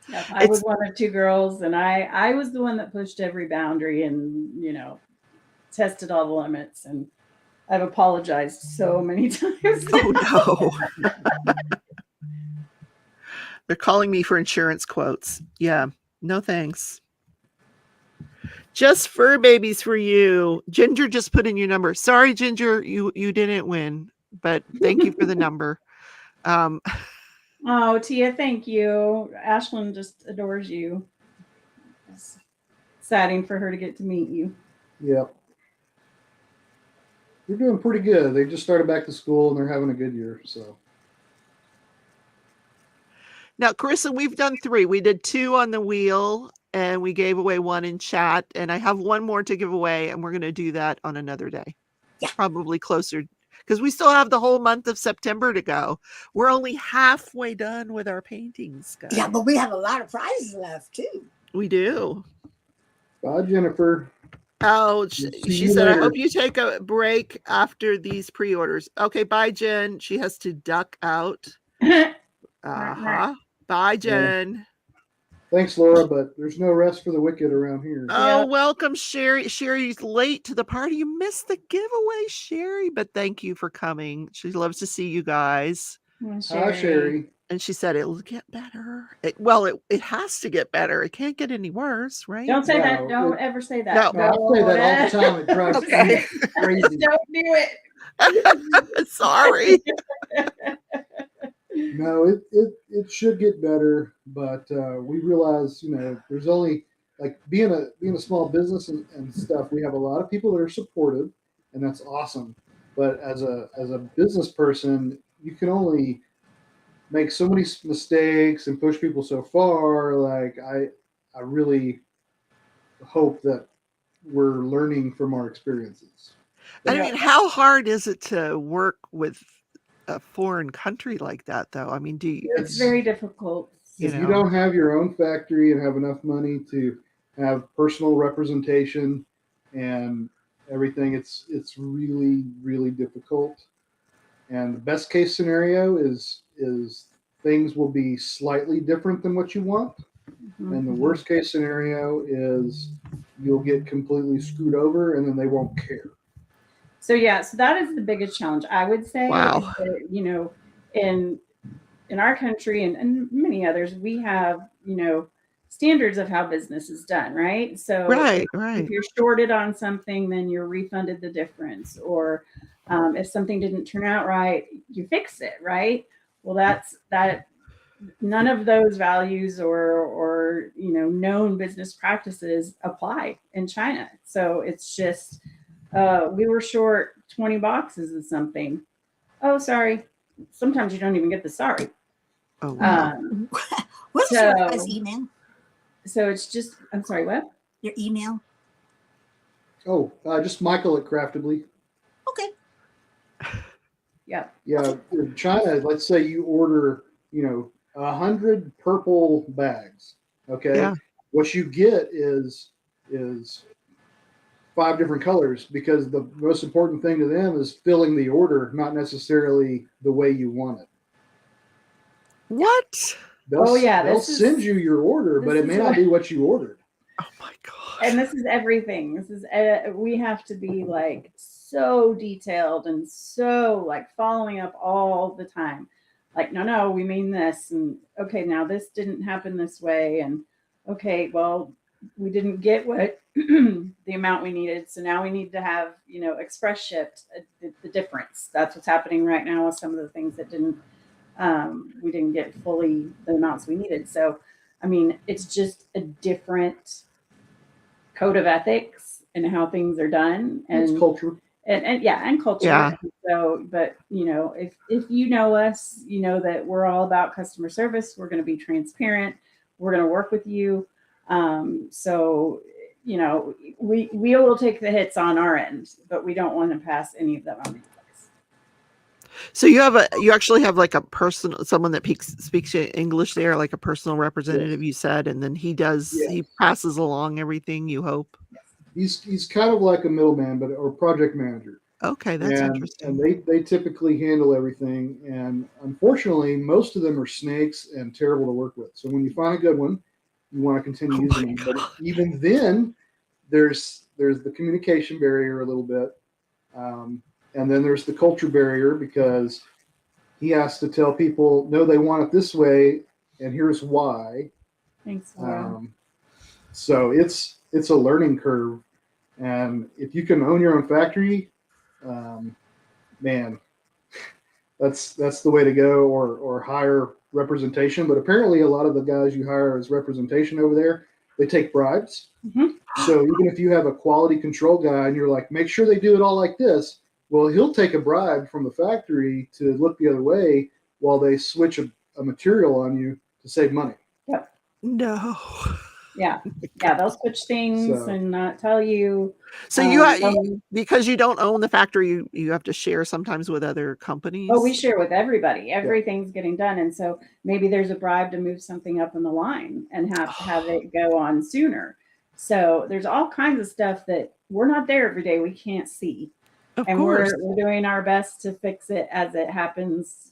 Speaker 4: Yeah. I
Speaker 1: It's
Speaker 4: was one of two girls, and I was the one that pushed every boundary and, tested all the limits. And I've apologized so many times.
Speaker 1: oh no. They're calling me for insurance quotes. Yeah. No thanks. Just fur babies for you. Ginger just put in your number. Sorry, Ginger, you didn't win, but thank you for the number.
Speaker 4: Oh, Tia, thank you. Ashlyn just adores you. It's exciting for her to get to meet you.
Speaker 3: Yep. They're doing pretty good. They just started back to school and they're having a good year. So
Speaker 1: Now, Carissa, we've done 3. We did 2 on the wheel and we gave away 1 in chat. And I have 1 more to give away, and we're going to do that on another day.
Speaker 2: Yeah.
Speaker 1: Probably closer, because we still have the whole month of September to go. We're only halfway done with our paintings, guys.
Speaker 2: Yeah, but we have a lot of prizes left too.
Speaker 1: We do.
Speaker 3: bye, Jennifer.
Speaker 1: Oh,
Speaker 3: See
Speaker 1: she
Speaker 3: you
Speaker 1: said, I
Speaker 3: later.
Speaker 1: hope you take a break after these pre-orders. Okay, bye, Jen. She has to duck out. Uh-huh. Bye, Jen.
Speaker 3: Thanks, Laura, but there's no rest for the wicked around here.
Speaker 1: Oh,
Speaker 4: Yeah.
Speaker 1: welcome, Sherry. Sherry's late to the party. You missed the giveaway, Sherry, but thank you for coming. She loves to see you guys.
Speaker 3: Hi, Sherry.
Speaker 1: And she said it'll get better. It has to get better. It can't get any worse, right?
Speaker 4: Don't say that.
Speaker 3: No,
Speaker 4: Don't
Speaker 3: it-
Speaker 4: ever say that.
Speaker 1: No.
Speaker 3: No, I say that all the time. It drives
Speaker 1: Okay.
Speaker 3: me crazy.
Speaker 4: Don't do it.
Speaker 1: Sorry.
Speaker 3: No, it should get better, but we realize, there's only like being a small business and stuff. We have a lot of people that are supportive, and that's awesome. But as a business person, you can only make so many mistakes and push people so far. Like I really hope that we're learning from our experiences.
Speaker 1: I mean, how hard is it to work with a foreign country like that, though? I mean,
Speaker 4: It's very difficult.
Speaker 3: If you don't have your own factory and have enough money to have personal representation and everything, it's really, really difficult. And the best case scenario is things will be slightly different than what you want.
Speaker 4: Mhm.
Speaker 3: And the worst case scenario is you'll get completely screwed over and then they won't care.
Speaker 4: So that is the biggest challenge, I would say.
Speaker 1: Wow.
Speaker 4: Is that, in our country and many others, we have, standards of how business is done, right? So
Speaker 1: right.
Speaker 4: if you're shorted on something, then you're refunded the difference. Or if something didn't turn out right, you fix it, right? Well, that none of those values or known business practices apply in China. So it's just we were short 20 boxes of something. Oh, sorry. Sometimes you don't even get the sorry.
Speaker 1: Oh, wow.
Speaker 2: What is your guys' email?
Speaker 4: So it's just, I'm sorry, what?
Speaker 2: Your email?
Speaker 3: Oh, just Michael at Craftibly.
Speaker 2: Okay.
Speaker 4: Yeah.
Speaker 3: Yeah, in China, let's say you order, 100 purple bags. Okay.
Speaker 1: Yeah.
Speaker 3: What you get is 5 different colors, because the most important thing to them is filling the order, not necessarily the way you want it.
Speaker 1: What?
Speaker 3: They'll send you your order, but it may not be what you ordered.
Speaker 1: Oh my God.
Speaker 4: And this is everything. This is, we have to be like so detailed and so like following up all the time. Like, no, we mean this. And okay, now this didn't happen this way. And okay, well, we didn't get what the amount we needed. So now we need to have, express shipped the difference. That's what's happening right now with some of the things that we didn't get fully the amounts we needed. So, I mean, it's just a different code of ethics and how things are done. And
Speaker 3: it's culture.
Speaker 4: And culture.
Speaker 1: Yeah.
Speaker 4: So, but if you know us, you know that we're all about customer service. We're going to be transparent. We're going to work with you. So, we will take the hits on our end, but we don't want to pass any of them on you guys.
Speaker 1: So you actually have like a personal, someone that speaks English there, like a personal representative,
Speaker 3: Yes.
Speaker 1: you said, and then he
Speaker 3: Yes.
Speaker 1: passes along everything, you hope.
Speaker 3: He's kind of like a middleman, or project manager.
Speaker 1: Okay, that's interesting.
Speaker 3: And they typically handle everything. And unfortunately, most of them are snakes and terrible to work with. So when you find a good one, you want to continue using them. But even then, there's the communication barrier a little bit, and then there's the culture barrier, because he has to tell people, no, they want it this way, and here's why.
Speaker 4: Thanks, Laura.
Speaker 3: So it's a learning curve, and if you can own your own factory, man, that's the way to go, or hire representation. But apparently, a lot of the guys you hire as representation over there, they take bribes.
Speaker 4: Mhm.
Speaker 3: So even if you have a quality control guy and you're like, make sure they do it all like this, well, he'll take a bribe from the factory to look the other way while they switch a material on you to save money.
Speaker 4: Yep.
Speaker 1: No.
Speaker 4: Yeah. Yeah. They'll switch things and not tell you.
Speaker 1: So because you don't own the factory, you have to share sometimes with other companies.
Speaker 4: Oh, we share with everybody. Everything's getting done. And so maybe there's a bribe to move something up in the line and have it go on sooner. So there's all kinds of stuff that we're not there every day. We can't see.
Speaker 1: Of
Speaker 4: and
Speaker 1: course.
Speaker 4: we're doing our best to fix it as it happens,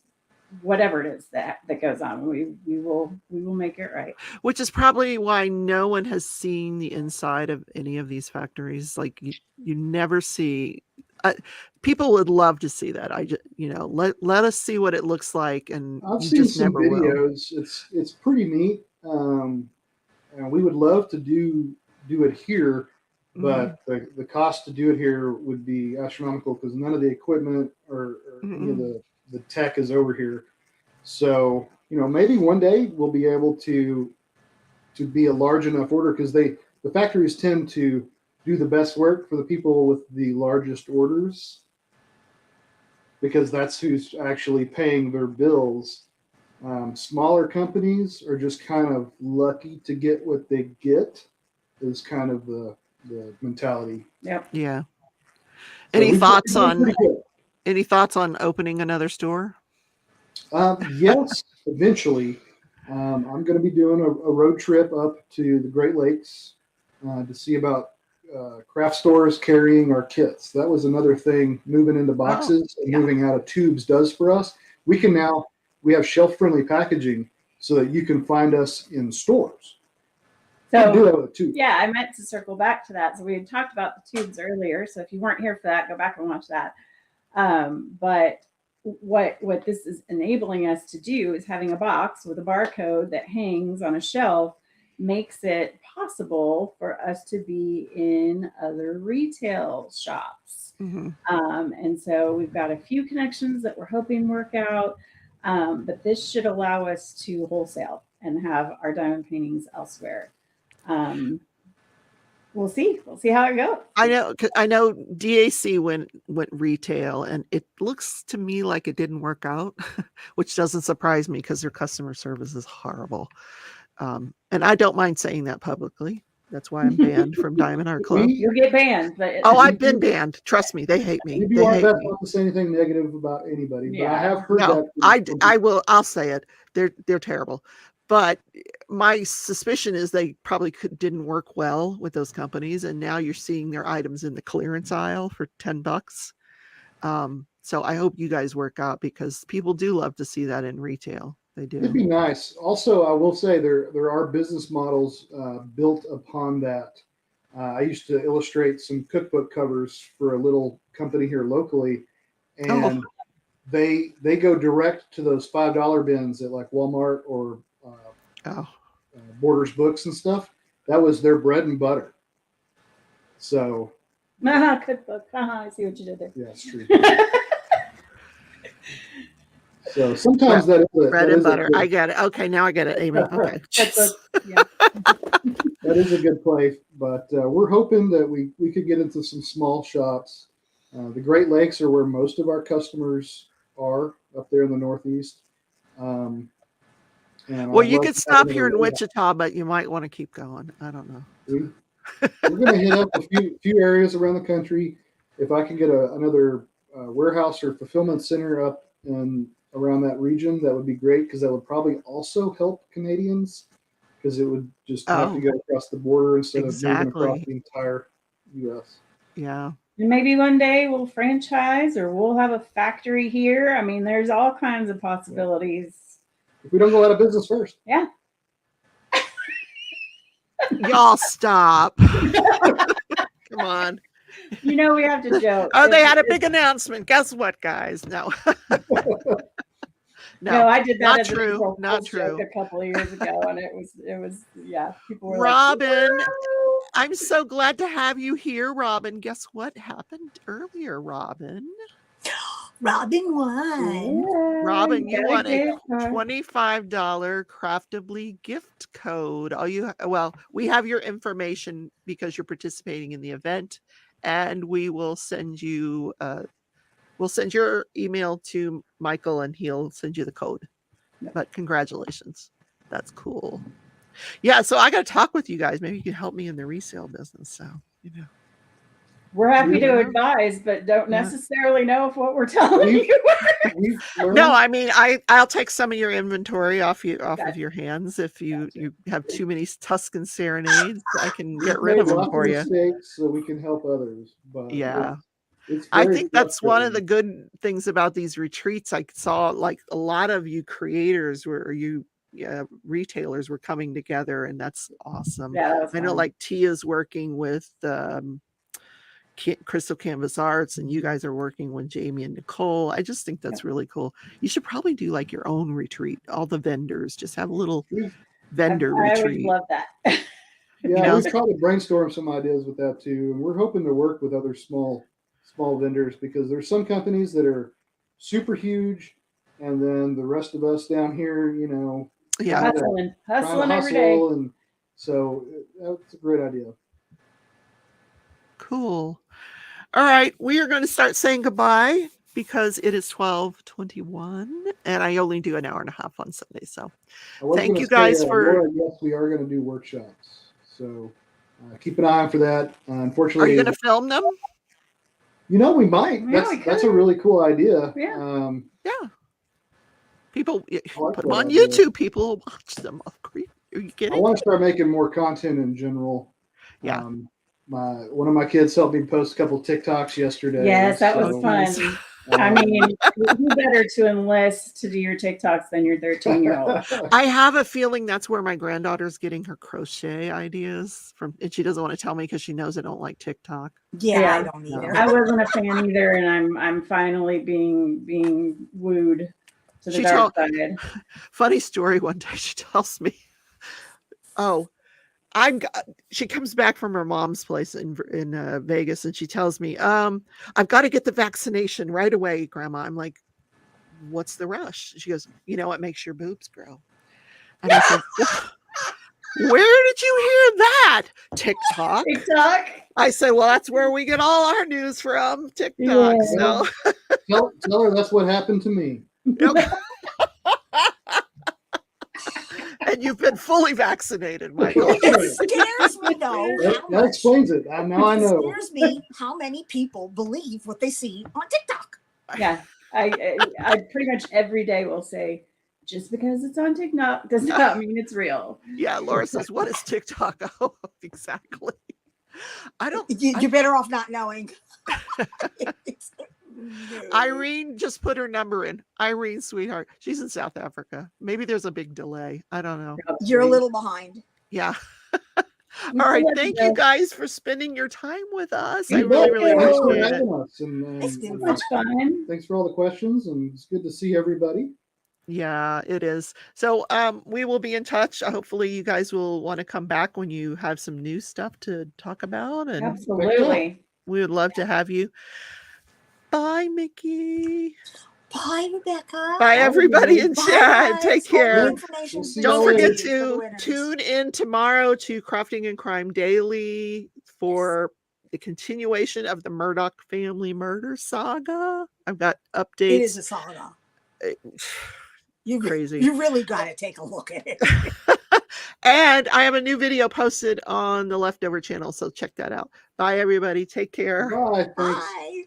Speaker 4: whatever it is that goes on. We will make it right.
Speaker 1: Which is probably why no one has seen the inside of any of these factories. Like you never see. People would love to see that. Let us see what it looks like, and
Speaker 3: I've seen some videos. It's pretty neat, and we would love to do it here. But the cost to do it here would be astronomical, because none of the equipment or any of the tech is over here. So, maybe one day we'll be able to be a large enough order, because the factories tend to do the best work for the people with the largest orders, because that's who's actually paying their bills. Smaller companies are just kind of lucky to get what they get, is kind of the mentality.
Speaker 4: Yep.
Speaker 1: Yeah.
Speaker 3: So
Speaker 1: any thoughts on opening another store?
Speaker 3: Yes, eventually. I'm going to be doing a road trip up to the Great Lakes to see about craft stores carrying our kits. That was another thing moving into boxes and moving out of tubes does for us. We have shelf-friendly packaging so that you can find us in stores.
Speaker 4: So, yeah, I meant to circle back to that. So we had talked about the tubes earlier. So if you weren't here for that, go back and watch that. But what this is enabling us to do is having a box with a barcode that hangs on a shelf makes it possible for us to be in other retail shops. And so we've got a few connections that we're hoping work out. But this should allow us to wholesale and have our diamond paintings elsewhere. We'll see how it goes.
Speaker 1: I know DAC went retail, and it looks to me like it didn't work out, which doesn't surprise me, because their customer service is horrible. And I don't mind saying that publicly. That's why I'm banned from Diamond Art Club.
Speaker 4: You'll get banned. But
Speaker 1: I've been banned. Trust me, they hate me.
Speaker 3: Maybe you aren't that not to say anything negative about anybody, but I have heard that.
Speaker 1: I will. I'll say it. They're terrible. But my suspicion is they probably didn't work well with those companies, and now you're seeing their items in the clearance aisle for $10. So I hope you guys work out, because people do love to see that in retail. They do.
Speaker 3: It'd be nice. Also, I will say there are business models built upon that. I used to illustrate some cookbook covers for a little company here locally, and they go direct to those $5 bins at like Walmart or Borders Books and stuff. That was their bread and butter. So
Speaker 4: cookbook. I see what you did there.
Speaker 3: Yeah, it's true. So sometimes that is
Speaker 1: bread and butter. I get it. Okay, now I get it. Amen. Okay.
Speaker 3: That is a good play, but we're hoping that we could get into some small shops. The Great Lakes are where most of our customers are, up there in the Northeast.
Speaker 1: Well, you could stop here in Wichita, but you might want to keep going. I don't know.
Speaker 3: We're going to hit up a few areas around the country. If I can get another warehouse or fulfillment center up and around that region, that would be great, because that would probably also help Canadians, because it would just have to go across the border instead of moving across the entire U.S.
Speaker 1: Yeah.
Speaker 4: And maybe one day we'll franchise or we'll have a factory here. I mean, there's all kinds of possibilities.
Speaker 3: If we don't go out of business first.
Speaker 4: Yeah.
Speaker 1: Y'all stop. Come on.
Speaker 4: You know, we have to joke.
Speaker 1: Oh, they had a big announcement. Guess what, guys? No.
Speaker 4: No, I did that
Speaker 1: not
Speaker 4: as
Speaker 1: true. Not true.
Speaker 4: A couple of years ago, and it was yeah. People were
Speaker 1: Robin,
Speaker 4: like,
Speaker 1: I'm so glad to have you here, Robin. Guess what happened earlier, Robin?
Speaker 2: Robin won.
Speaker 4: Yeah,
Speaker 1: Robin, you won a $25 Craftibly gift code. We have your information because you're participating in the event, and we will send you we'll send your email to Michael and he'll send you the code. But congratulations. That's cool. Yeah, so I got to talk with you guys. Maybe you can help me in the resale business. So,
Speaker 4: we're happy to advise, but don't necessarily know if what we're telling you.
Speaker 1: No, I mean, I'll take some of your inventory off of your hands. If you have too many Tuscan serenades, I can get rid of them for you.
Speaker 3: So we can help others. But
Speaker 1: yeah. I think that's one of the good things about these retreats. I saw like a lot of you creators retailers were coming together, and that's awesome.
Speaker 4: Yeah,
Speaker 1: I know like Tia's working with Crystal Canvas Arts, and you guys are working with Jamie and Nicole. I just think that's really cool. You should probably do like your own retreat. All the vendors just have a little vendor retreat.
Speaker 4: I would love that.
Speaker 3: Yeah, we've tried to brainstorm some ideas with that too, and we're hoping to work with other small vendors, because there's some companies that are super huge, and then the rest of us down here,
Speaker 4: hustling every day.
Speaker 3: And so that's a great idea.
Speaker 1: Cool. All right, we are going to start saying goodbye because it is 12:21, and I only do an hour and a half on Sunday. So thank you guys for.
Speaker 3: Yes, we are going to do workshops. So keep an eye out for that. Unfortunately,
Speaker 1: are you going to film them?
Speaker 3: We might. That's a really cool idea.
Speaker 1: Yeah. People
Speaker 3: put
Speaker 1: them on YouTube. People will watch them. Are you kidding?
Speaker 3: I want to start making more content in general.
Speaker 1: Yeah.
Speaker 3: One of my kids helped me post a couple of TikToks yesterday.
Speaker 4: Yes, that was fun. I mean, who better to enlist to do your TikToks than your 13-year-old?
Speaker 1: I have a feeling that's where my granddaughter's getting her crochet ideas from, and she doesn't want to tell me because she knows I don't like TikTok.
Speaker 2: Yeah, I don't either.
Speaker 4: I wasn't a fan either, and I'm finally being wooed to the dark side. Funny
Speaker 1: story. One day she tells me, she comes back from her mom's place in Vegas, and she tells me, I've got to get the vaccination right away, Grandma. I'm like, what's the rush? She goes, it makes your boobs grow. And I said, where did you hear that? TikTok. I said, well, that's where we get all our news from, TikTok.
Speaker 3: Yeah. So tell her that's what happened to me.
Speaker 1: And you've been fully vaccinated, Michael.
Speaker 2: It scares me, though.
Speaker 3: That explains it. Now I know.
Speaker 2: It scares me how many people believe what they see on TikTok.
Speaker 4: Yeah, I pretty much every day will say, just because it's on TikTok does not mean it's real.
Speaker 1: Yeah, Laura says, what is TikTok? Oh, exactly.
Speaker 2: You're better off not knowing.
Speaker 1: Irene just put her number in. Irene, sweetheart. She's in South Africa. Maybe there's a big delay. I don't know.
Speaker 2: You're a little behind.
Speaker 1: Yeah. All right. Thank you guys for spending your time with us. I really appreciate it.
Speaker 3: It's been much fun. Thanks for all the questions, and it's good to see everybody.
Speaker 1: Yeah, it is. So we will be in touch. Hopefully you guys will want to come back when you have some new stuff to talk about. And
Speaker 4: absolutely.
Speaker 1: We would love to have you. Bye, Mickey.
Speaker 2: Bye, Rebecca.
Speaker 1: Bye, everybody in chat. Take care. Don't forget
Speaker 2: to
Speaker 1: to tune in tomorrow to Crafting and Crime Daily for the continuation of the Murdoch family murder saga. I've got updates.
Speaker 2: It is a saga.
Speaker 1: Crazy.
Speaker 2: You really got to take a look at it.
Speaker 1: And I have a new video posted on the Leftover channel, so check that out. Bye, everybody. Take care.
Speaker 3: Bye. Thanks.
Speaker 2: Bye.